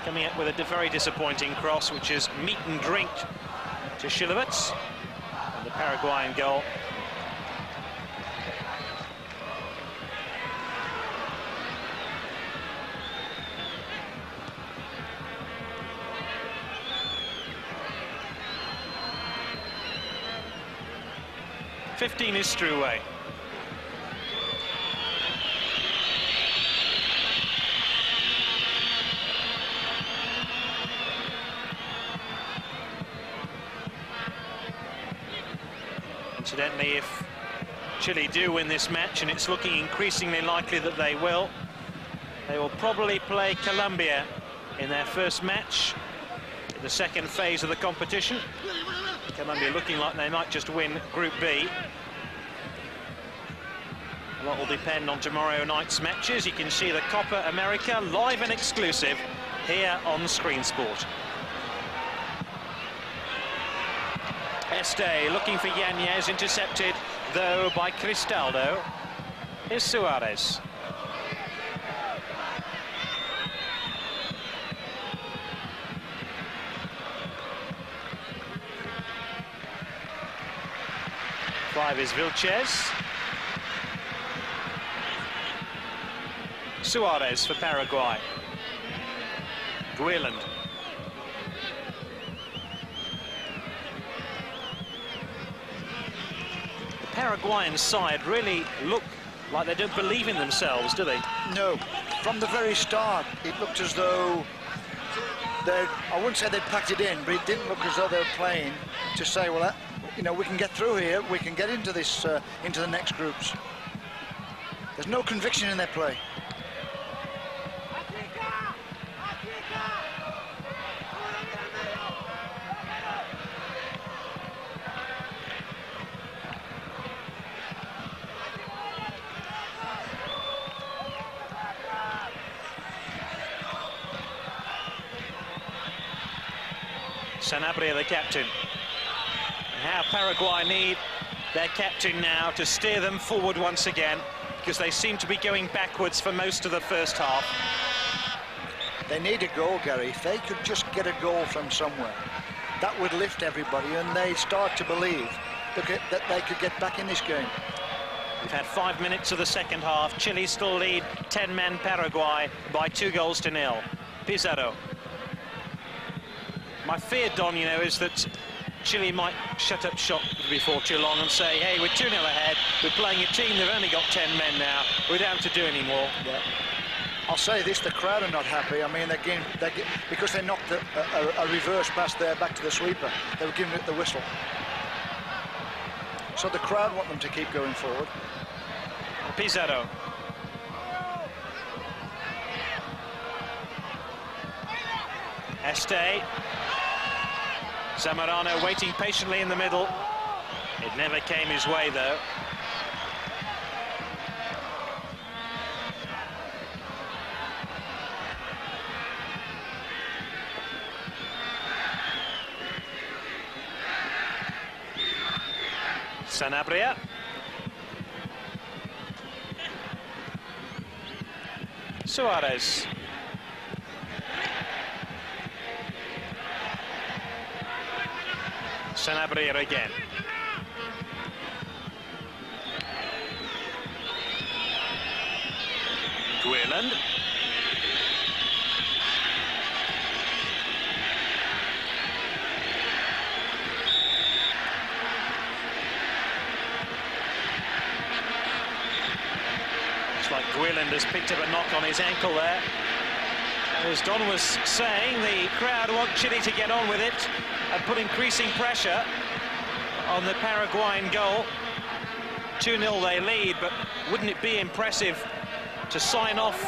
coming up with a very disappointing cross, which is meat and drink to Shilevitz, and the Paraguayan goal. "15 is Struwe. Incidentally, if Chile do win this match, and it's looking increasingly likely that they will probably play Colombia in their first match in the second phase of the competition. Colombia looking like they might just win Group B. A lot will depend on tomorrow night's matches. You can see the Copa America live and exclusive here on Screen Sport. Este looking for Yanez, intercepted though by Cristaldo. Here's Suarez. Five is Vilches. Suarez for Paraguay. Guiland. The Paraguayan side really look like they don't believe in themselves, do they? No. From the very start, it looked as though I wouldn't say they'd packed it in, but it didn't look as though they were playing to say, well, you know, we can get through here, we can get into this, into the next groups. There's no conviction in their play. Sanabria, the captain. And how Paraguay need their captain now to steer them forward once again, because they seem to be going backwards for most of the first half. They need a goal, Gary. If they could just get a goal from somewhere, that would lift everybody, and they'd start to believe that they could get back in this game. We've had 5 minutes of the second half. Chile still lead 10-men Paraguay by 2-0. Pizarro. My fear, Don, you know, is that Chile might shut up shop before too long and say, hey, we're 2-0 ahead, we're playing a team, they've only got 10 men now, we don't have to do any more. Yeah. I'll say this, the crowd are not happy. I mean, because they knocked a reverse pass there back to the sweeper, they were giving it the whistle. So the crowd want them to keep going forward. Pizarro. Este. Zamorano waiting patiently in the middle. It never came his way, though. Sanabria. Suarez. Sanabria again. Guiland. Looks like Guiland has picked up a knock on his ankle there. As Don was saying, the crowd want Chile to get on with it and put increasing pressure on the Paraguayan goal. 2-0 they lead, but wouldn't it be impressive to sign off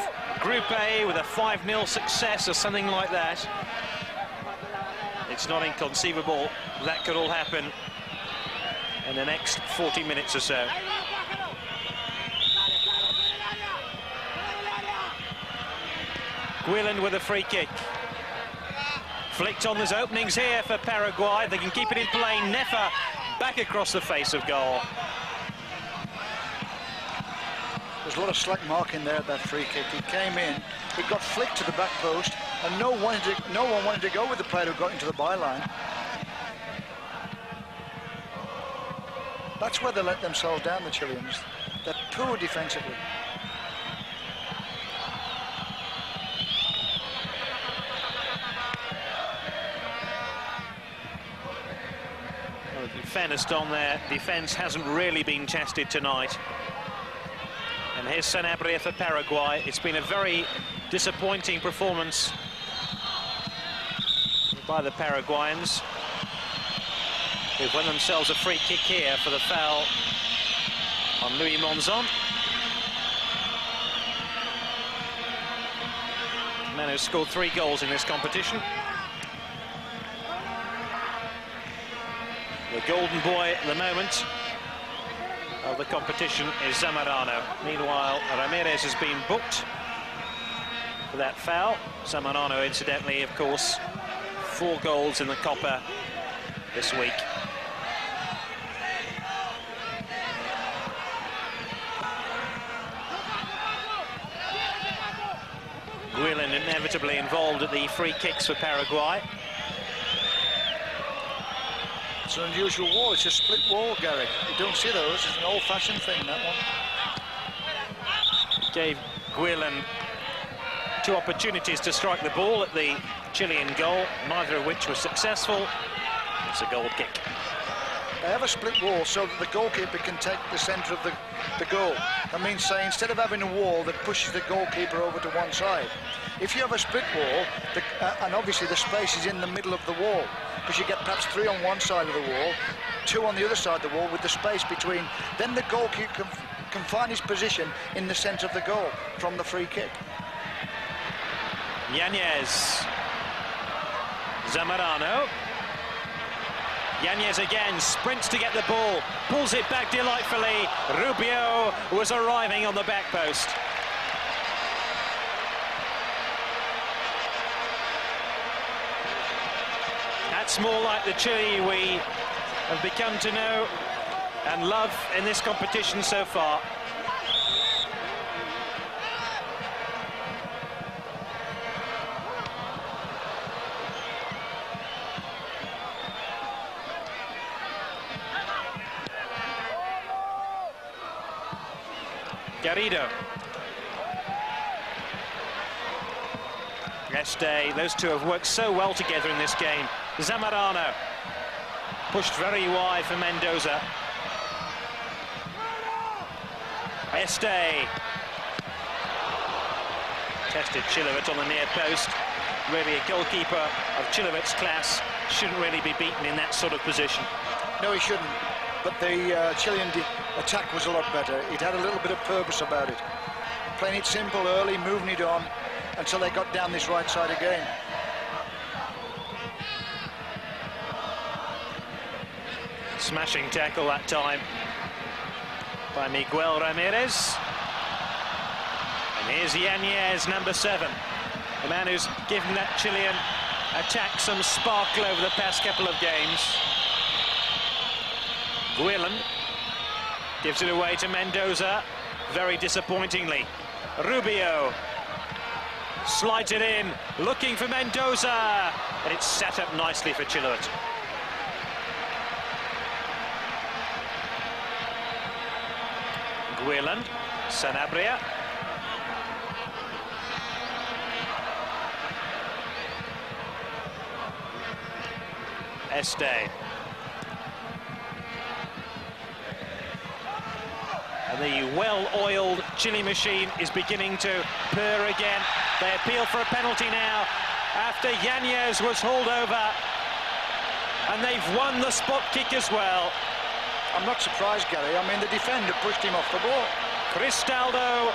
Group A with a 5-0 success or something like that? It's not inconceivable that could all happen in the next 40 minutes or so. Guiland with a free kick. Flicked on, there's openings here for Paraguay. They can keep it in play. Nefa back across the face of goal. There's a lot of slack marking there at that free kick. He came in, it got flicked to the back post, and no one wanted to go with the player who got into the byline. That's where they let themselves down, the Chileans. They're poor defensively. Well, in fairness, Don, their defence hasn't really been tested tonight. And here's Sanabria for Paraguay. It's been a very disappointing performance by the Paraguayans, who've won themselves a free kick here for the foul on Louis Monzon. The man who's scored 3 goals in this competition. The golden boy at the moment of the competition is Zamorano. Meanwhile, Ramirez has been booked for that foul. Zamorano, incidentally, of course, 4 goals in the Copa this week. Guillen inevitably involved at the free kicks for Paraguay. It's an unusual wall, it's a split wall, Gary. You don't see those, it's an old-fashioned thing, that one. Gave Guillen 2 opportunities to strike the ball at the Chilean goal, neither of which was successful. It's a goal kick. They have a split wall so that the goalkeeper can take the centre of the goal. That means, say, instead of having a wall that pushes the goalkeeper over to one side, if you have a split wall, and obviously the space is in the middle of the wall, because you get perhaps 3 on one side of the wall, 2 on the other side of the wall with the space between, then the goalkeeper can find his position in the centre of the goal from the free kick. Yanez. Zamorano. Yanez again sprints to get the ball, pulls it back delightfully. Rubio was arriving on the back post. That's more like the Chile we have become to know and love in this competition so far. Garrido. Este, those two have worked so well together in this game. Zamorano pushed very wide for Mendoza. Este tested Chilevet on the near post. Really, a goalkeeper of Chilevet's class shouldn't really be beaten in that sort of position. No, he shouldn't. But the Chilean attack was a lot better. It had a little bit of purpose about it. Playing it simple early, moving it on, until they got down this right side again. Smashing tackle that time by Miguel Ramirez. And here's Yanez, number 7. The man who's given that Chilean attack some sparkle over the past couple of games. Guillen gives it away to Mendoza, very disappointingly. Rubio slides it in, looking for Mendoza, and it's set up nicely for Chilevet. Guillen, Sanabria. Este. And the well-oiled Chile machine is beginning to purr again. They appeal for a penalty now after Yanez was hauled over. And they've won the spot kick as well. I'm not surprised, Gary. I mean, the defender pushed him off the ball. Cristaldo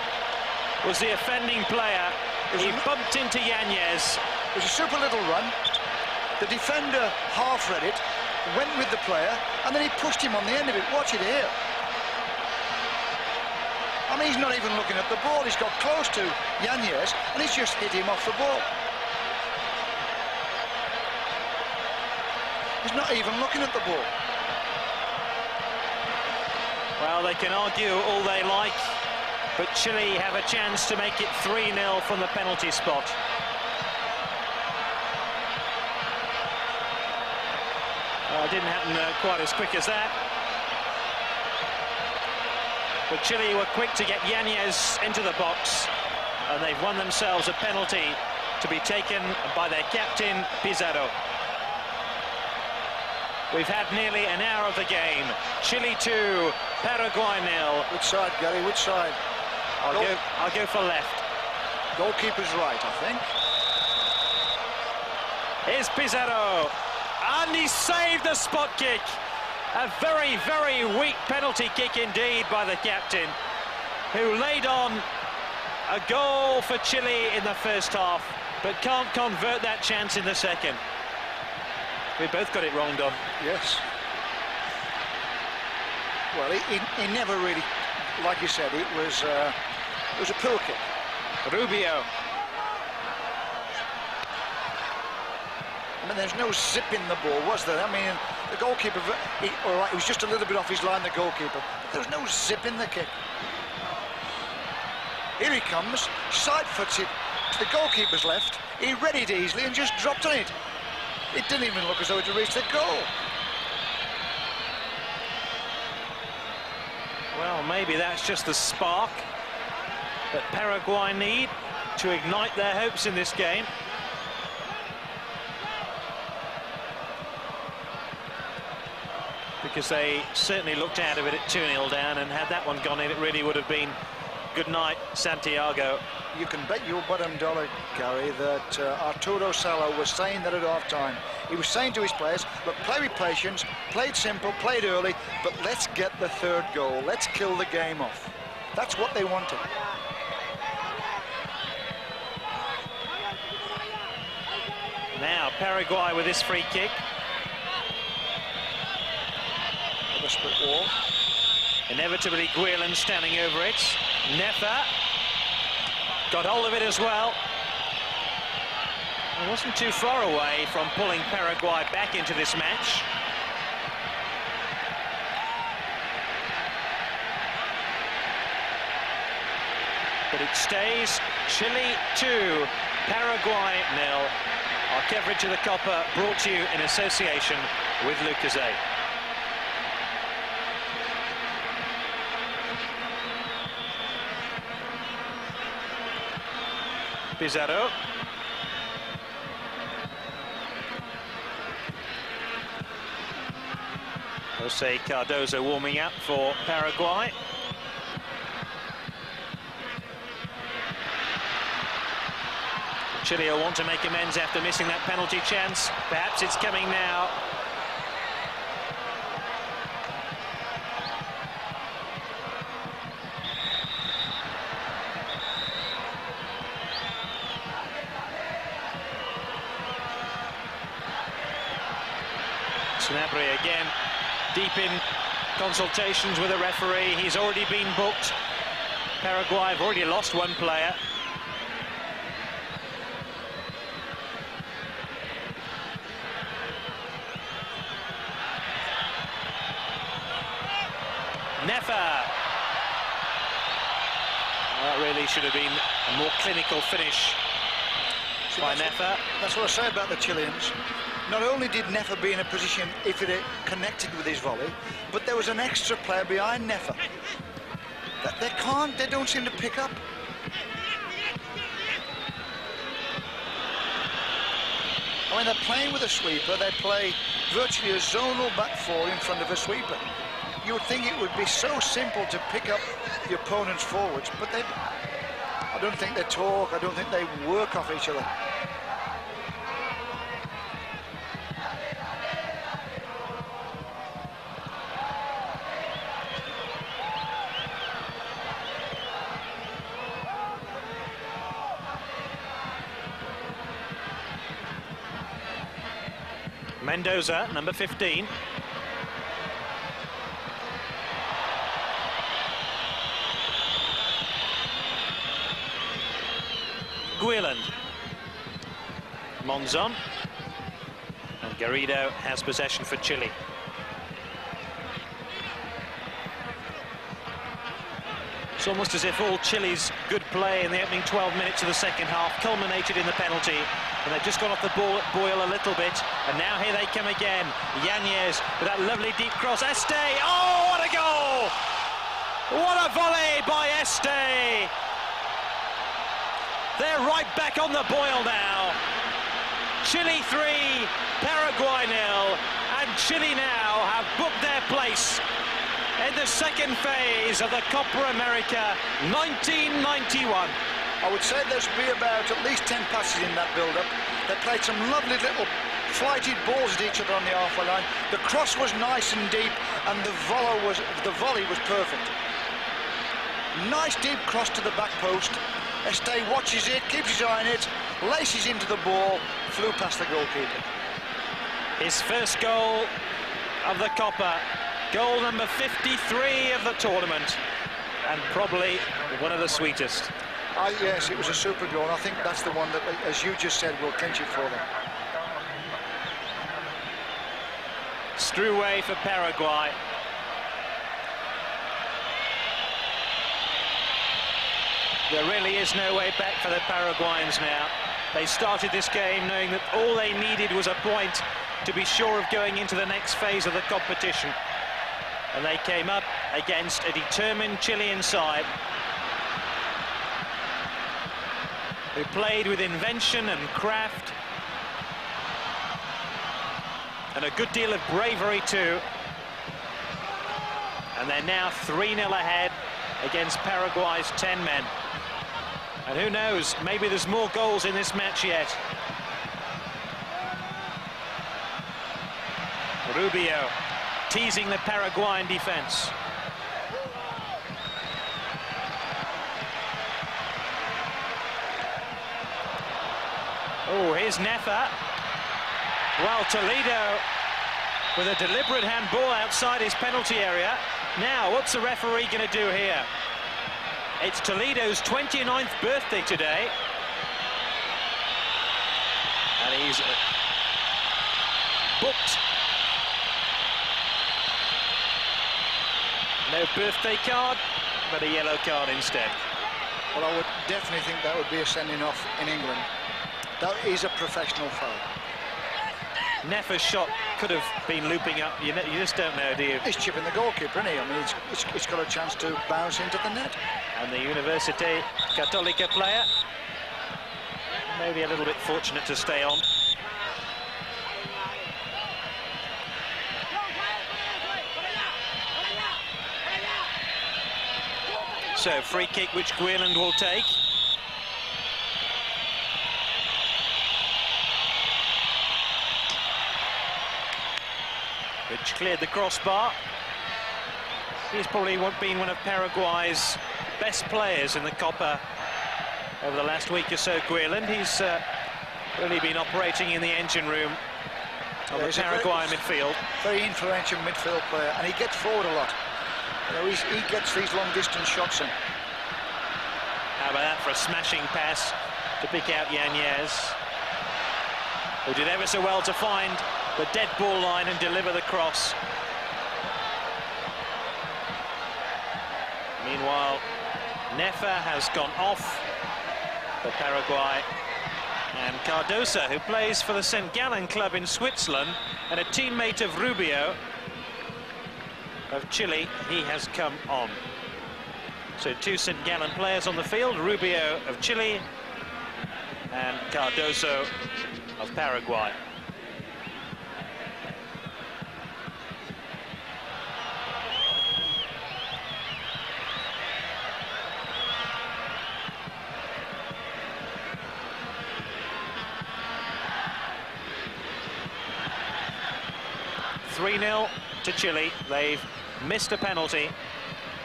was the offending player. He bumped into Yanez. It was a super little run. The defender half-read it, went with the player, and then he pushed him on the end of it. Watch it here. I mean, he's not even looking at the ball. He's got close to Yanez, and he's just hit him off the ball. He's not even looking at the ball. Well, they can argue all they like, but Chile have a chance to make it 3-0 from the penalty spot. Well, it didn't happen quite as quick as that. But Chile were quick to get Yanez into the box, and they've won themselves a penalty to be taken by their captain, Pizarro. We've had nearly an hour of the game. Chile 2, Paraguay 0. Which side, Gary? Which side? I'll go for left. Goalkeeper's right, I think. Here's Pizarro, and he saved the spot kick. A very, very weak penalty kick indeed by the captain, who laid on a goal for Chile in the first half, but can't convert that chance in the second. We both got it wrong, Don. Yes. Well, he never really, like you said, it was a pull kick. Rubio. I mean, there's no zip in the ball, was there? I mean, the goalkeeper, all right, he was just a little bit off his line, the goalkeeper. But there was no zip in the kick. Here he comes, side foots it to the goalkeeper's left. He read it easily and just dropped on it. It didn't even look as though it had reached the goal. Well, maybe that's just the spark that Paraguay need to ignite their hopes in this game. Because they certainly looked out of it at 2-0 down, and had that one gone in, it really would have been good night, Santiago. You can bet your bottom dollar, Gary, that Arturo Salo was saying that at half-time. He was saying to his players, look, play with patience, play it simple, play it early, but let's get the third goal. Let's kill the game off. That's what they wanted. Now, Paraguay with this free kick. The split wall. Inevitably, Guillen standing over it. Nefa got hold of it as well. It wasn't too far away from pulling Paraguay back into this match. But it stays Chile 2, Paraguay 0. Our coverage of the Copa brought to you in association with Lucozade. Pizarro. Jose Cardozo warming up for Paraguay. Chile will want to make amends after missing that penalty chance. Perhaps it's coming now. Sanabria again, deep in consultations with the referee. He's already been booked. Paraguay have already lost one player. Nefa. That really should have been a more clinical finish by Nefa. That's what I say about the Chileans. Not only did Nefa be in a position if it had connected with his volley, but there was an extra player behind Nefa that they don't seem to pick up. I mean, they're playing with a sweeper. They play virtually a zonal back four in front of a sweeper. You would think it would be so simple to pick up the opponent's forwards, but I don't think they talk. I don't think they work off each other. Mendoza, number 15. Guillen. Monzon. And Garrido has possession for Chile. It's almost as if all Chile's good play in the opening 12 minutes of the second half culminated in the penalty, and they've just gone off the boil a little bit, and now here they come again. Yanez with that lovely deep cross. Este, oh, what a goal! What a volley by Este! They're right back on the boil now. Chile 3, Paraguay 0, and Chile now have booked their place in the second phase of the Copa America 1991. I would say there's be about at least 10 passes in that build-up. They played some lovely little flighted balls at each other on the halfway line. The cross was nice and deep, and the volley was perfect. Nice deep cross to the back post. Este watches it, keeps his eye on it, laces into the ball, flew past the goalkeeper. His first goal of the Copa. Goal number 53 of the tournament, and probably one of the sweetest. Yes, it was a super goal. I think that's the one that, as you just said, will clinch it for them. Struway for Paraguay. There really is no way back for the Paraguayans now. They started this game knowing that all they needed was a point to be sure of going into the next phase of the competition. And they came up against a determined Chilean side who played with invention and craft and a good deal of bravery too. And they're now 3-0 ahead against Paraguay's 10 men. And who knows, maybe there's more goals in this match yet. Rubio teasing the Paraguayan defense. Oh, here's Nefa. Well, Toledo with a deliberate handball outside his penalty area. Now, what's the referee going to do here? It's Toledo's 29th birthday today. And he's booked. No birthday card, but a yellow card instead. Well, I would definitely think that would be a sending off in England. That is a professional foul. Nefa's shot could have been looping up. You just don't know, do you? He's chipping the goalkeeper, isn't he? I mean, it's got a chance to bounce into the net. And the Université Católica player, maybe a little bit fortunate to stay on. So, free kick which Guerland will take. Which cleared the crossbar. He's probably been one of Paraguay's best players in the Copa over the last week or so, Guerland. He's really been operating in the engine room of the Paraguayan midfield. Very influential midfield player, and he gets forward a lot. You know, he gets these long-distance shots in. How about that for a smashing pass to pick out Yanez, who did ever so well to find the dead ball line and deliver the cross. Meanwhile, Nefa has gone off for Paraguay, and Cardosa, who plays for the St. Gallen club in Switzerland and a teammate of Rubio of Chile, he has come on. So 2 St. Gallen players on the field, Rubio of Chile and Cardoso of Paraguay. (3-0) to Chile. They've missed a penalty,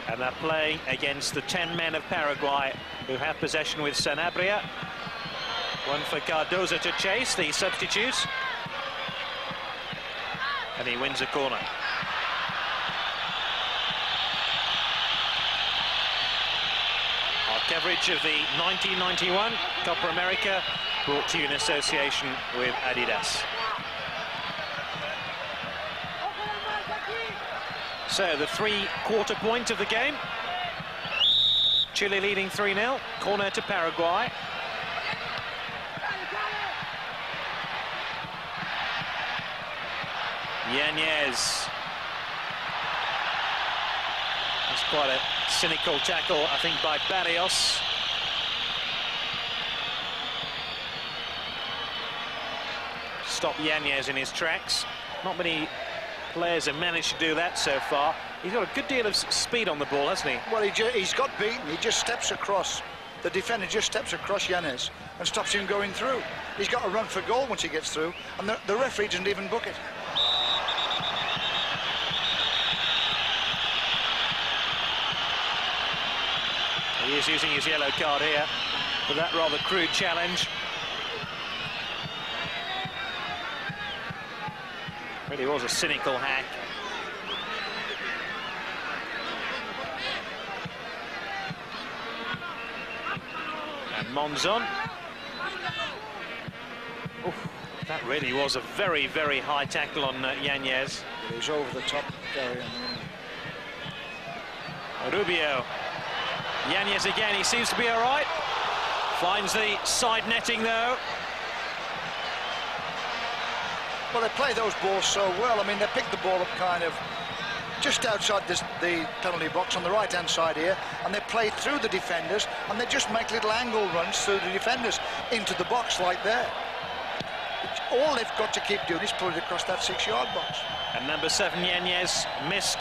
and they're playing against the 10 men of Paraguay who have possession with Sanabria. One for Cardoza to chase, the substitute. And he wins a corner. Our coverage of the 1991 Copa America brought to you in association with Adidas. So the 3-quarter point of the game. Chile leading 3-0. Corner to Paraguay. Yanez. That's quite a cynical tackle, I think, by Barrios. Stop Yanez in his tracks. Not many players have managed to do that so far. He's got a good deal of speed on the ball, hasn't he? Well, he's got beaten. He just steps across. The defender just steps across Yanez and stops him going through. He's got to run for goal once he gets through, and the referee doesn't even book it. He is using his yellow card here for that rather crude challenge. Really was a cynical hack. And Monzon. Oof, that really was a very, very high tackle on Yanez. He was over the top, Gary. Rubio. Yanez again, he seems to be all right. Finds the side netting, though. Well, they play those balls so well. I mean, they pick the ball up kind of just outside the penalty box on the right-hand side here, and they play through the defenders, and they just make little angle runs through the defenders into the box like that. All they've got to keep doing is put it across that 6-yard box. And number 7, Yanez, missed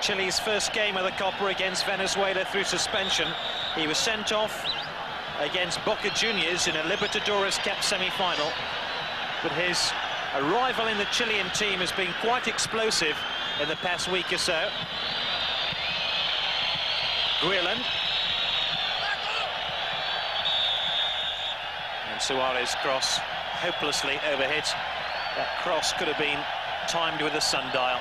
Chile's first game of the Copa against Venezuela through suspension. He was sent off against Boca Juniors in a Libertadores Cup semi-final, but his arrival in the Chilean team has been quite explosive in the past week or so. Guillen. And Suarez cross hopelessly overhit. That cross could have been timed with a sundial.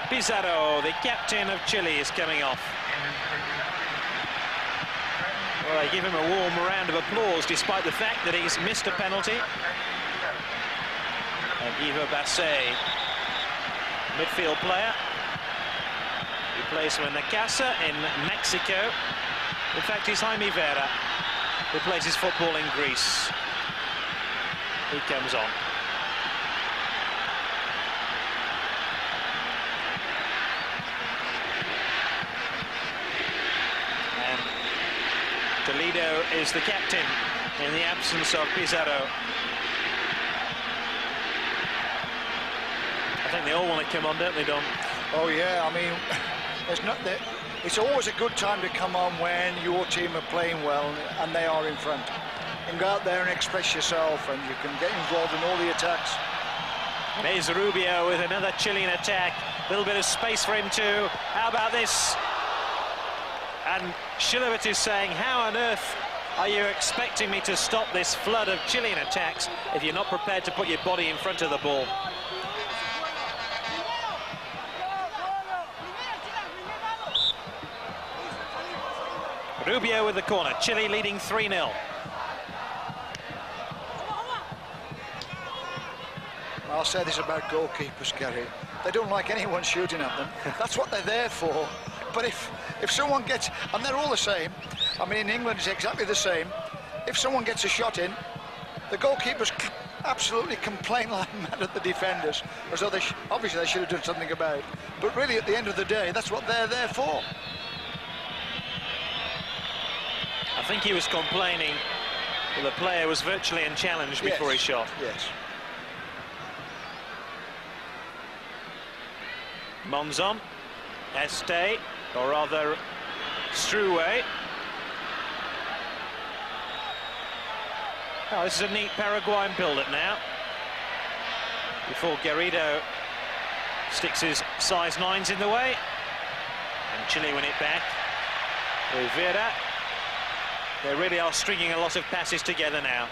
Pizarro, the captain of Chile, is coming off. Well, they give him a warm round of applause despite the fact that he's missed a penalty. And Ivo Basset, midfield player. He plays for Necaxa in Mexico. In fact, he's Jaime Vera, who plays his football in Greece. He comes on. Toledo is the captain in the absence of Pizarro. I think they all want to come on, don't they, Don? Oh yeah, I mean, it's always a good time to come on when your team are playing well and they are in front. You can go out there and express yourself, and you can get involved in all the attacks. There's Rubio with another Chilean attack. A little bit of space for him too. How about this? And Shilowit is saying, how on earth are you expecting me to stop this flood of Chilean attacks if you're not prepared to put your body in front of the ball? Rubio with the corner. Chile leading 3-0. I'll say this about goalkeepers, Gary. They don't like anyone shooting at them. That's what they're there for. But if someone gets, and they're all the same, I mean, in England it's exactly the same. If someone gets a shot in, the goalkeepers absolutely complain like mad at the defenders, as though obviously they should have done something about it. But really, at the end of the day, that's what they're there for. I think he was complaining that the player was virtually unchallenged before he shot. Yes. Monzon, Este, or rather Struwe. Oh, this is a neat Paraguayan build-up now. Before Garrido sticks his size 9s in the way. And Chile win it back with Vera. They really are stringing a lot of passes together now.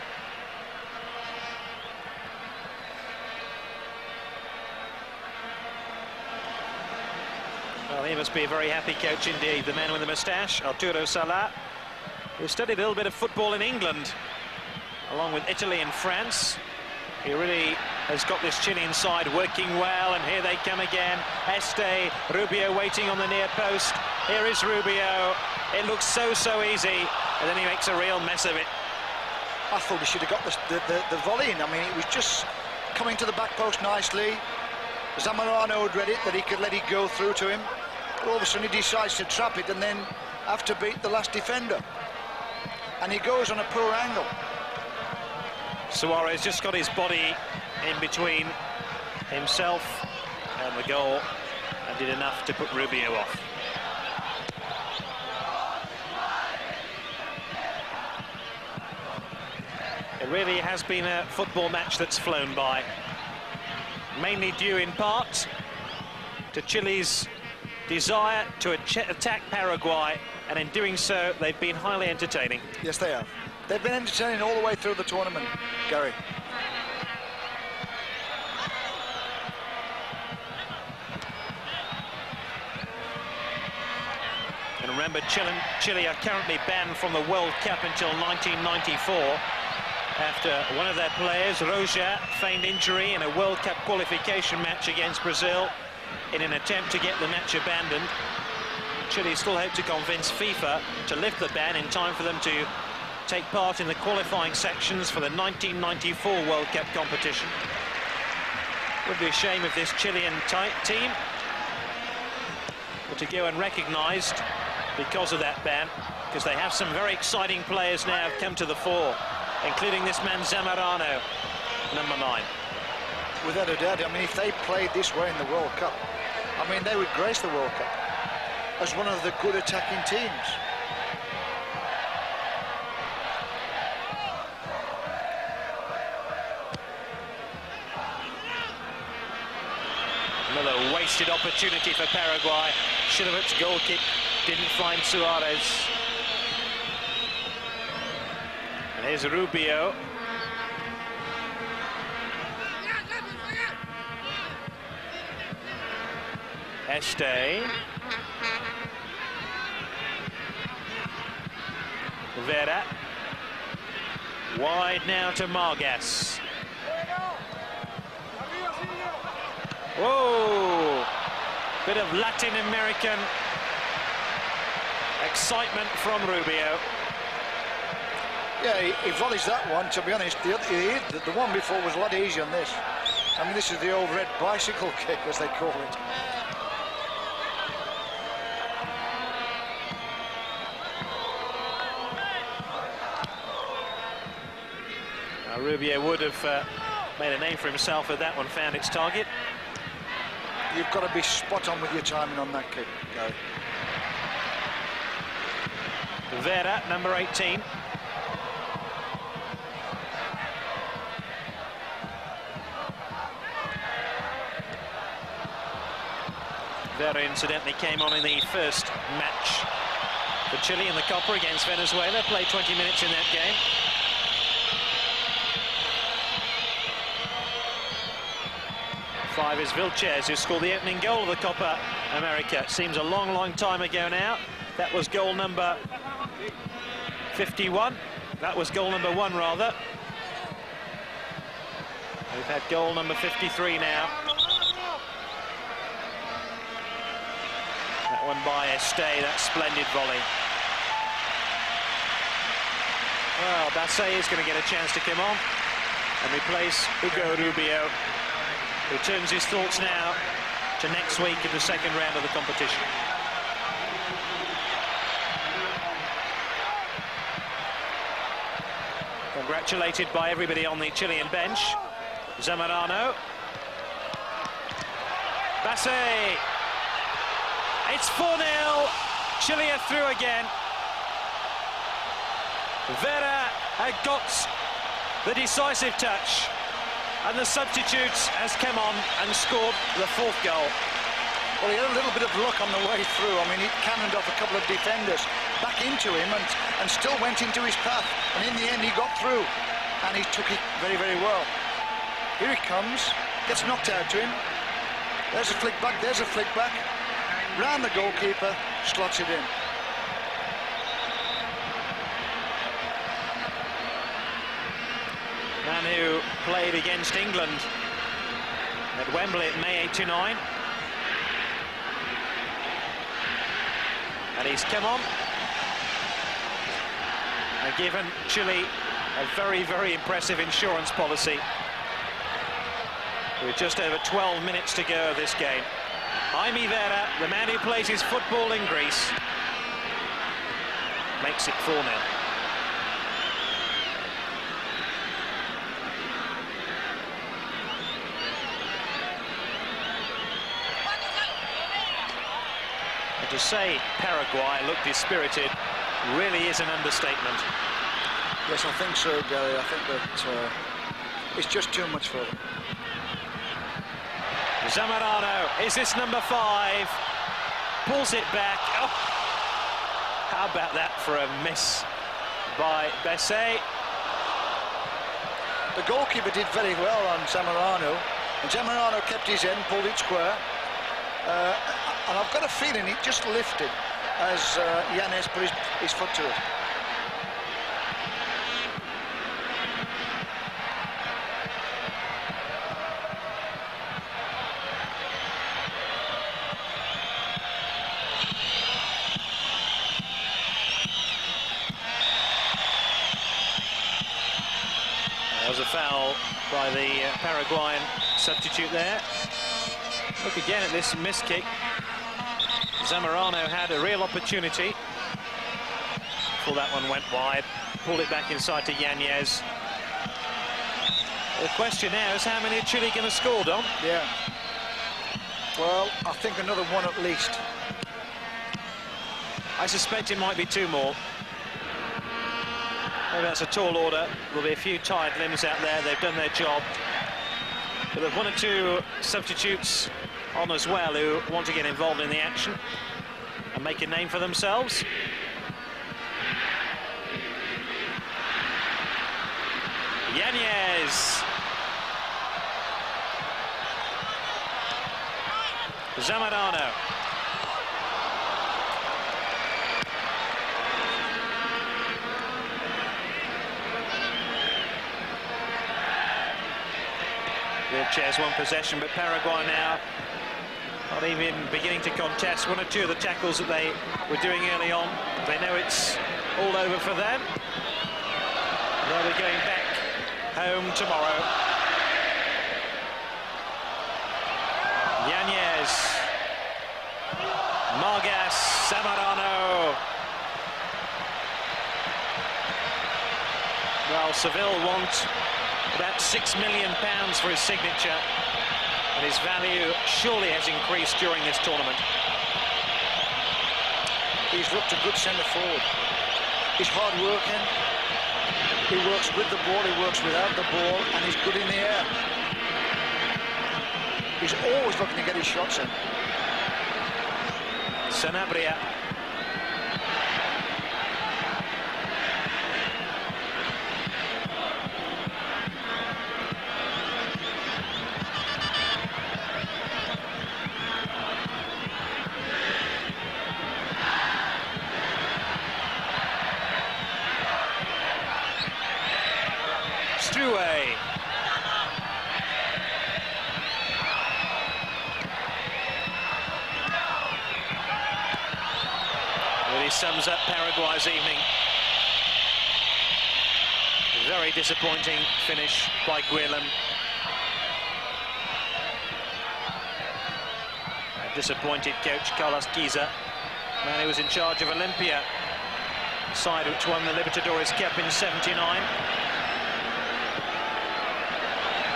Well, he must be a very happy coach indeed, the man with the moustache, Arturo Sala, who studied a little bit of football in England, along with Italy and France. He really has got this Chilean side working well, and here they come again. Este, Rubio waiting on the near post. Here is Rubio. It looks so easy, and then he makes a real mess of it. I thought he should have got the volley in. I mean, it was just coming to the back post nicely. Zamorano had read it, that he could let it go through to him. But all of a sudden he decides to trap it and then have to beat the last defender. And he goes on a poor angle. Suarez just got his body in between himself and the goal and did enough to put Rubio off. It really has been a football match that's flown by, mainly due in part to Chile's desire to attack Paraguay, and in doing so they've been highly entertaining. Yes, they have. They've been entertaining all the way through the tournament, Gary. And remember, Chile are currently banned from the World Cup until 1994 after one of their players, Roja, feigned injury in a World Cup qualification match against Brazil in an attempt to get the match abandoned. Chile still hope to convince FIFA to lift the ban in time for them to take part in the qualifying sections for the 1994 World Cup competition. Would be a shame if this Chilean team were to go unrecognised because of that ban, because they have some very exciting players now have come to the fore, including this man Zamorano, number 9. Without a doubt, I mean, if they played this way in the World Cup, I mean, they would grace the World Cup as one of the good attacking teams. Another wasted opportunity for Paraguay. Shilovitz's goal kick didn't find Suarez. And here's Rubio. Este. Vera. Wide now to Margas. Whoa! Bit of Latin American excitement from Rubio. Yeah, he volleys that one, to be honest. The one before was a lot easier than this. I mean, this is the old red bicycle kick, as they call it. Now, Rubio would have made a name for himself if that one found its target. You've got to be spot on with your timing on that kick, Gary. Vera, number 18. Vera, incidentally, came on in the first match for Chile in the Copa against Venezuela. Played 20 minutes in that game. Five is Vilches, who scored the opening goal of the Copa America. Seems a long time ago now. That was goal number 51. That was goal number 1, rather. We've had goal number 53 now. That one by Este, that splendid volley. Well, Basse is going to get a chance to come on and replace Hugo Rubio, who turns his thoughts now to next week in the second round of the competition. Congratulated by everybody on the Chilean bench. Zamorano. Basse. It's 4-0. Chile are through again. Vera had got the decisive touch, and the substitutes has come on and scored the 4th goal. Well, he had a little bit of luck on the way through. I mean, he cannoned off a couple of defenders back into him and still went into his path. And in the end, he got through, and he took it very well. Here he comes, gets knocked out to him. There's a flick back, there's a flick back. Round the goalkeeper, slots it in. Man who played against England at Wembley in May '89. And he's come on and given Chile a very, very impressive insurance policy. With just over 12 minutes to go of this game. Jaime Vera, the man who plays his football in Greece, makes it 4-0. And to say Paraguay looked dispirited really is an understatement. Yes, I think so, Gary. I think that it's just too much for them. Zamorano, is this number 5? Pulls it back. Oh, how about that for a miss by Besset? The goalkeeper did very well on Zamorano, and Zamorano kept his end, pulled it square. And I've got a feeling it just lifted as Yanez put his foot to it. There was a foul by the Paraguayan substitute there. Look again at this missed kick. Zamorano had a real opportunity before that one went wide. Pulled it back inside to Yanez. The question now is how many are Chile going to score, Dom? Yeah. Well, I think another one at least. I suspect it might be 2 more. Maybe that's a tall order. There'll be a few tired limbs out there. They've done their job. But there's 1 or 2 substitutes on as well who want to get involved in the action and make a name for themselves. Yanez. Zamorano. Wheelchairs 1 possession, but Paraguay now not even beginning to contest 1 or 2 of the tackles that they were doing early on. They know it's all over for them. They'll be going back home tomorrow. Yanez. Margas. Zamorano. Well, Seville want about £6 million for his signature, and his value surely has increased during this tournament. He's looked a good centre forward. He's hard working. He works with the ball, he works without the ball, and he's good in the air. He's always looking to get his shots in. Sanabria. Struwe. Really sums up Paraguay's evening. Very disappointing finish by Guilhem. A disappointed coach Carlos Giza, man who was in charge of Olympia, side which won the Libertadores Cup in '79.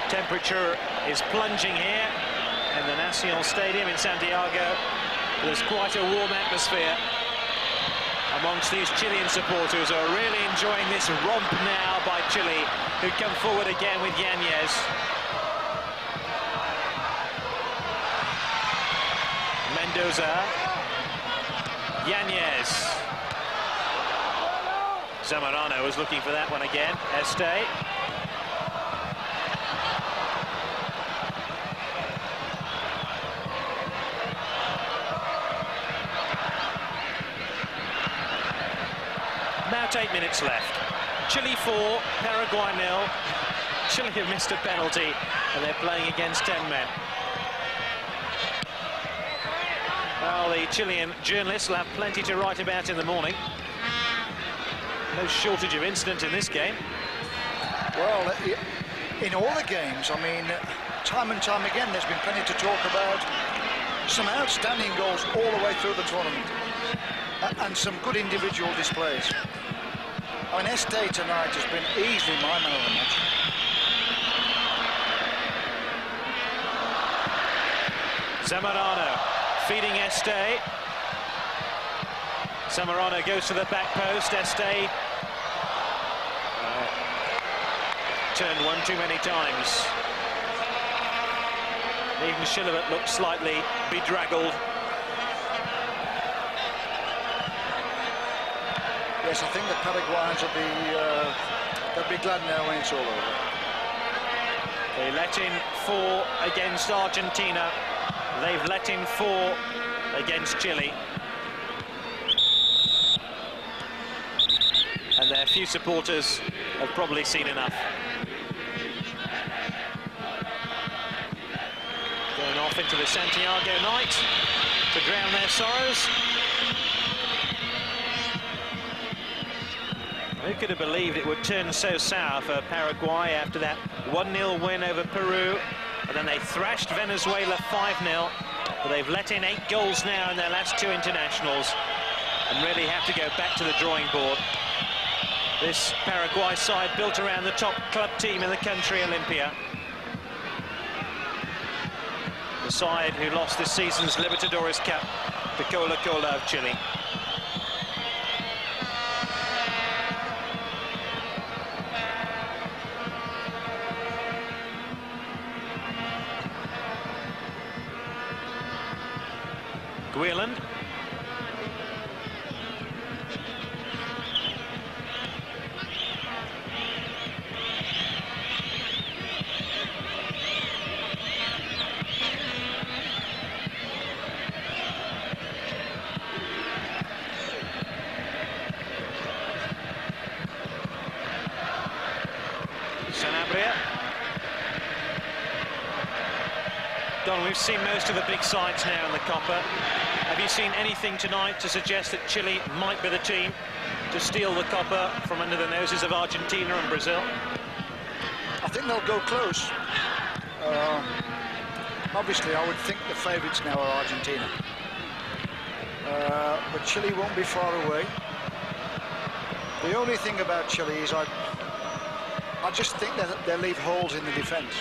Temperature is plunging here in the Nacional Stadium in Santiago. There's quite a warm atmosphere amongst these Chilean supporters who are really enjoying this romp now by Chile, who come forward again with Yanez. Mendoza. Yanez. Zamorano was looking for that one again. Este. About 8 minutes left. Chile 4, Paraguay 0. Chile have missed a penalty and they're playing against 10 men. Well, the Chilean journalists will have plenty to write about in the morning. No shortage of incident in this game. Well, in all the games, I mean, time and time again, there's been plenty to talk about. Some outstanding goals all the way through the tournament. And some good individual displays. I mean, Este tonight has been easily my man of the match. Zamorano feeding Este. Zamorano goes to the back post. Este turned one too many times. Even Chilevert looked slightly bedraggled. Yes, I think the Paraguayans will they'll be glad now when it's all over. They let in 4 against Argentina. They've let in 4 against Chile. And their few supporters have probably seen enough. Going off into the Santiago night to drown their sorrows. Who could have believed it would turn so sour for Paraguay after that 1-0 win over Peru, and then they thrashed Venezuela 5-0, but they've let in 8 goals now in their last 2 internationals and really have to go back to the drawing board. This Paraguay side built around the top club team in the country, Olympia. The side who lost this season's Libertadores Cup to Colo-Colo of Chile. Guillen. Sanabria. Don, we've seen most of the big sides now in the Copa. Have you seen anything tonight to suggest that Chile might be the team to steal the Copa from under the noses of Argentina and Brazil? I think they'll go close. Obviously, I would think the favourites now are Argentina. But Chile won't be far away. The only thing about Chile is I just think that they leave holes in the defence.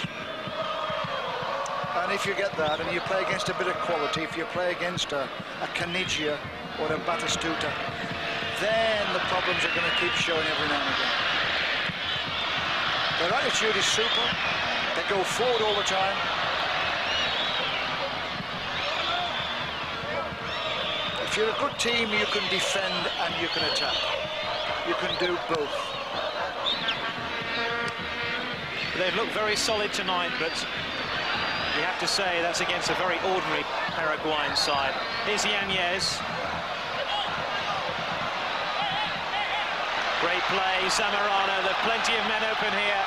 And if you get that and you play against a bit of quality, if you play against a Canigia or a Batistuta, then the problems are going to keep showing every now and again. Their attitude is super. They go forward all the time. If you're a good team, you can defend and you can attack. You can do both. They've looked very solid tonight, but you have to say that's against a very ordinary Paraguayan side. Here's Yanez. Great play, Zamorano. There are plenty of men open here.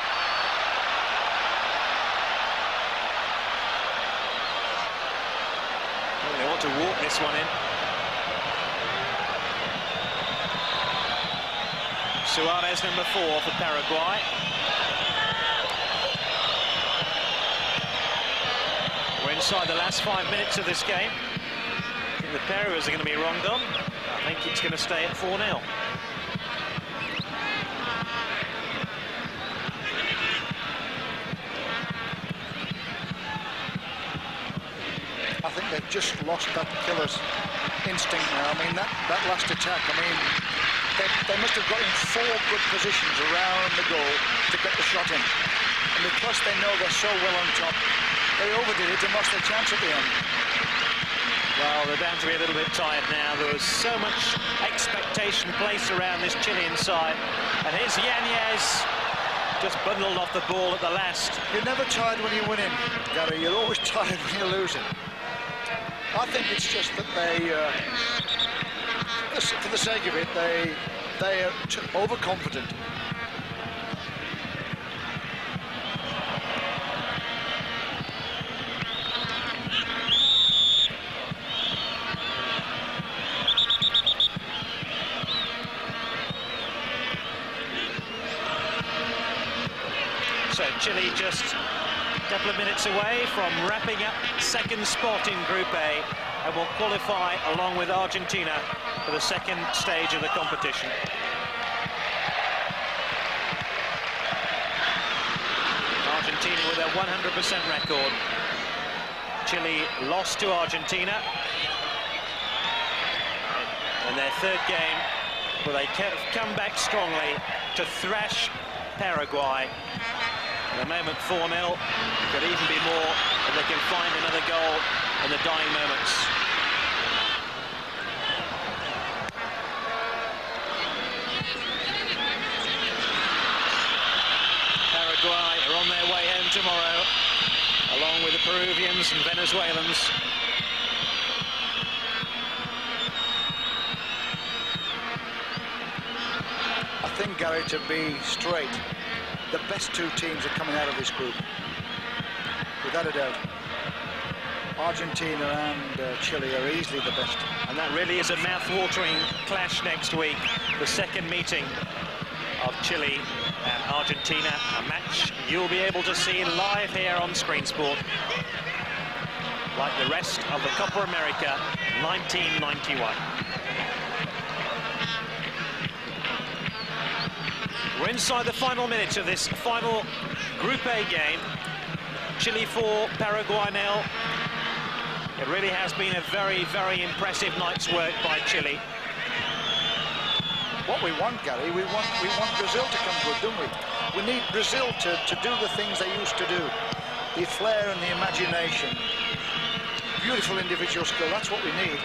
Well, they want to walk this one in. Suarez, number 4 for Paraguay. We're inside the last 5 minutes of this game. I think the Peruvians are going to be wrong, Don. I think it's going to stay at 4-0. I think they've just lost that killer's instinct now. I mean, that last attack, I mean, they must have got in 4 good positions around the goal to get the shot in. And because they know they're so well on top, they overdid it and lost their chance at the end. Well, they're bound to be a little bit tired now. There was so much expectation placed around this Chilean side. And here's Yanez, just bundled off the ball at the last. You're never tired when you're winning, Gary. You're always tired when you're losing. I think it's just that they, for the sake of it, they are overconfident. So Chile just a couple of minutes away from wrapping up second spot in Group A and will qualify along with Argentina for the second stage of the competition. Argentina with a 100% record. Chile lost to Argentina in their third game, but they come back strongly to thrash Paraguay. At the moment 4-0, could even be more if they can find another goal in the dying moments. Paraguay are on their way home tomorrow, along with the Peruvians and Venezuelans. I think, Gary, to be straight, the best two teams are coming out of this group, without a doubt. Argentina and Chile are easily the best. And that really is a mouth-watering clash next week, the second meeting of Chile and Argentina, a match you'll be able to see live here on Screen Sport, like the rest of the Copa America 1991. We're inside the final minutes of this final Group A game. Chile 4, Paraguay 0. It really has been a very, very impressive night's work by Chile. What we want, Gary, we want Brazil to come good, don't we? We need Brazil to do the things they used to do. The flair and the imagination. Beautiful individual skill, that's what we need.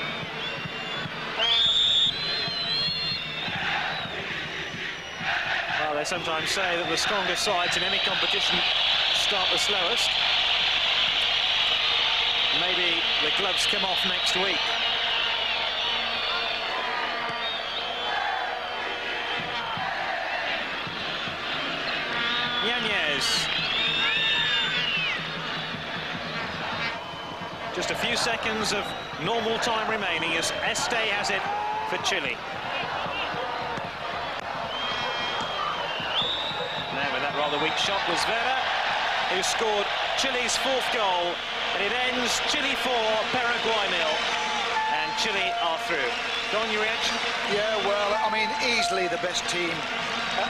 Well, they sometimes say that the strongest sides in any competition start the slowest. Maybe the gloves come off next week. Yanez. Just a few seconds of normal time remaining as Este has it for Chile. Now with that rather weak shot was Vera, who scored Chile's fourth goal, and it ends Chile 4, Paraguay 0, and Chile are through. Go on, your reaction? Yeah, well, I mean, easily the best team.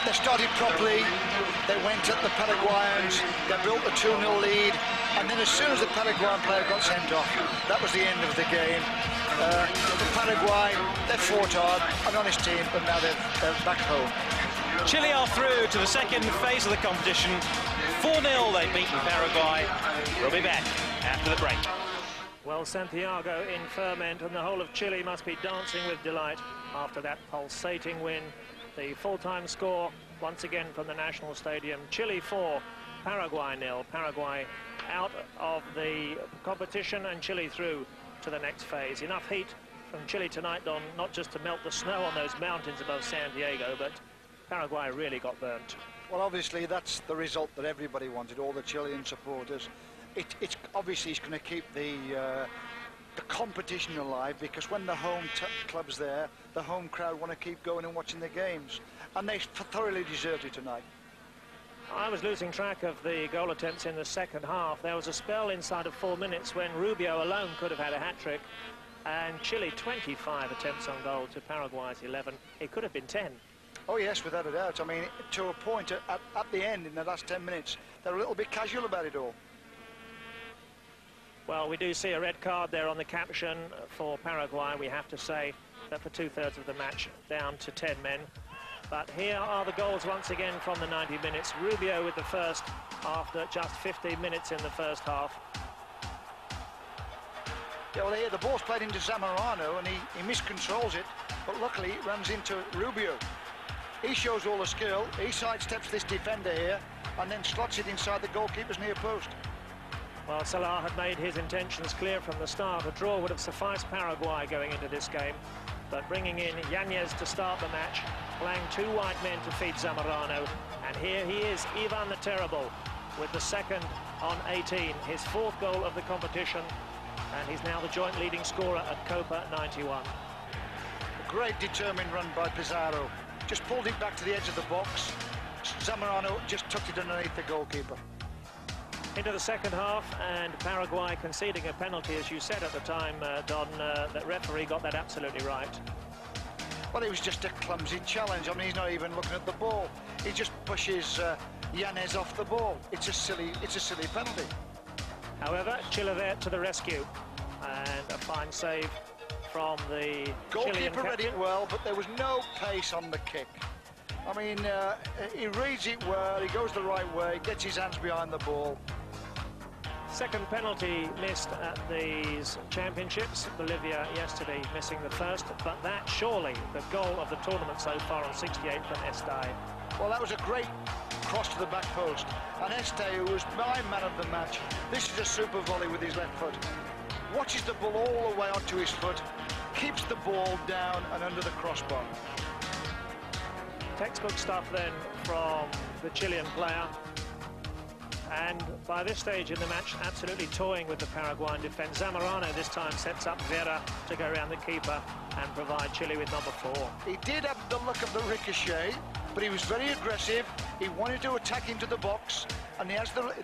They started properly, they went at the Paraguayans, they built a 2-0 lead, and then as soon as the Paraguayan player got sent off, that was the end of the game. Paraguay, they fought hard, an honest team, but now they're back home. Chile are through to the second phase of the competition. 4-0 they've beaten Paraguay. We'll be back after the break. Well, Santiago in ferment, and the whole of Chile must be dancing with delight after that pulsating win. The full-time score, once again from the National Stadium, Chile 4, Paraguay 0. Paraguay out of the competition and Chile through to the next phase. Enough heat from Chile tonight, Don, not just to melt the snow on those mountains above San Diego, but Paraguay really got burnt. Well, obviously, that's the result that everybody wanted, all the Chilean supporters. It's obviously it's going to keep the competition alive, because when the home club's there, the home crowd want to keep going and watching the games, and they thoroughly deserved it tonight. I was losing track of the goal attempts in the second half. There was a spell inside of 4 minutes when Rubio alone could have had a hat-trick, and Chile 25 attempts on goal to Paraguay's 11. It could have been 10. Oh yes, without a doubt. I mean, to a point at the end, in the last 10 minutes, they're a little bit casual about it all. Well, we do see a red card there on the caption for Paraguay. We have to say that for 2/3 of the match, down to 10 men. But here are the goals once again from the 90 minutes. Rubio with the first after just 15 minutes in the first half. Yeah, well, here the ball's played into Zamorano, and he miscontrols it, but luckily it runs into Rubio. He shows all the skill, he sidesteps this defender here, and then slots it inside the goalkeeper's near post. Well, Salah had made his intentions clear from the start. A draw would have sufficed Paraguay going into this game, but bringing in Yanez to start the match, playing two wide men to feed Zamorano, and here he is, Ivan the Terrible, with the second on 18, his fourth goal of the competition, and he's now the joint leading scorer at Copa 91. A great determined run by Pizarro. Just pulled it back to the edge of the box, Zamorano just tucked it underneath the goalkeeper. Into the second half, and Paraguay conceding a penalty, as you said at the time, Don, that referee got that absolutely right. Well, it was just a clumsy challenge. I mean, he's not even looking at the ball. He just pushes Yanez off the ball. It's a silly penalty. However, Chile there to the rescue, and a fine save from the goalkeeper. Read it well, but there was no pace on the kick. I mean, he reads it well, he goes the right way, gets his hands behind the ball. Second penalty missed at these championships. Bolivia yesterday missing the first, but that surely the goal of the tournament so far on 68 from Estay. Well, that was a great cross to the back post. And Estay, who was my man of the match, this is a super volley with his left foot. Watches the ball all the way onto his foot, keeps the ball down and under the crossbar. Textbook stuff then from the Chilean player. And by this stage in the match, absolutely toying with the Paraguayan defence. Zamorano this time sets up Vera to go around the keeper and provide Chile with number 4. He did have the look of the ricochet, but he was very aggressive. He wanted to attack into the box, and he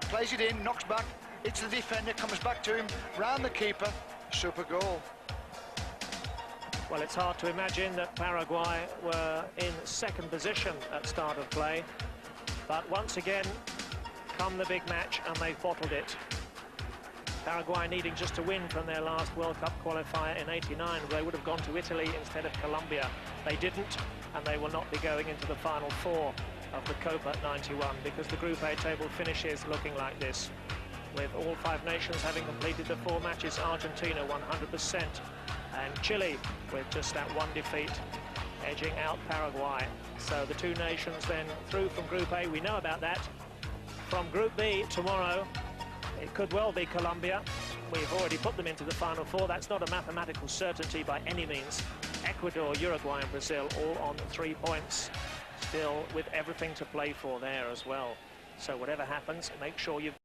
plays it in, knocks back, hits the defender, comes back to him, round the keeper. Super goal. Well, it's hard to imagine that Paraguay were in second position at start of play, but once again, come the big match, and they've bottled it. Paraguay needing just to win from their last World Cup qualifier in '89. They would have gone to Italy instead of Colombia. They didn't, and they will not be going into the final 4 of the Copa '91, because the Group A table finishes looking like this, with all 5 nations having completed the 4 matches. Argentina 100%, and Chile with just that 1 defeat, edging out Paraguay. So the 2 nations then through from Group A. We know about that. From Group B tomorrow, it could well be Colombia. We've already put them into the final 4. That's not a mathematical certainty by any means. Ecuador, Uruguay and Brazil all on 3 points, still with everything to play for there as well. So whatever happens, make sure you've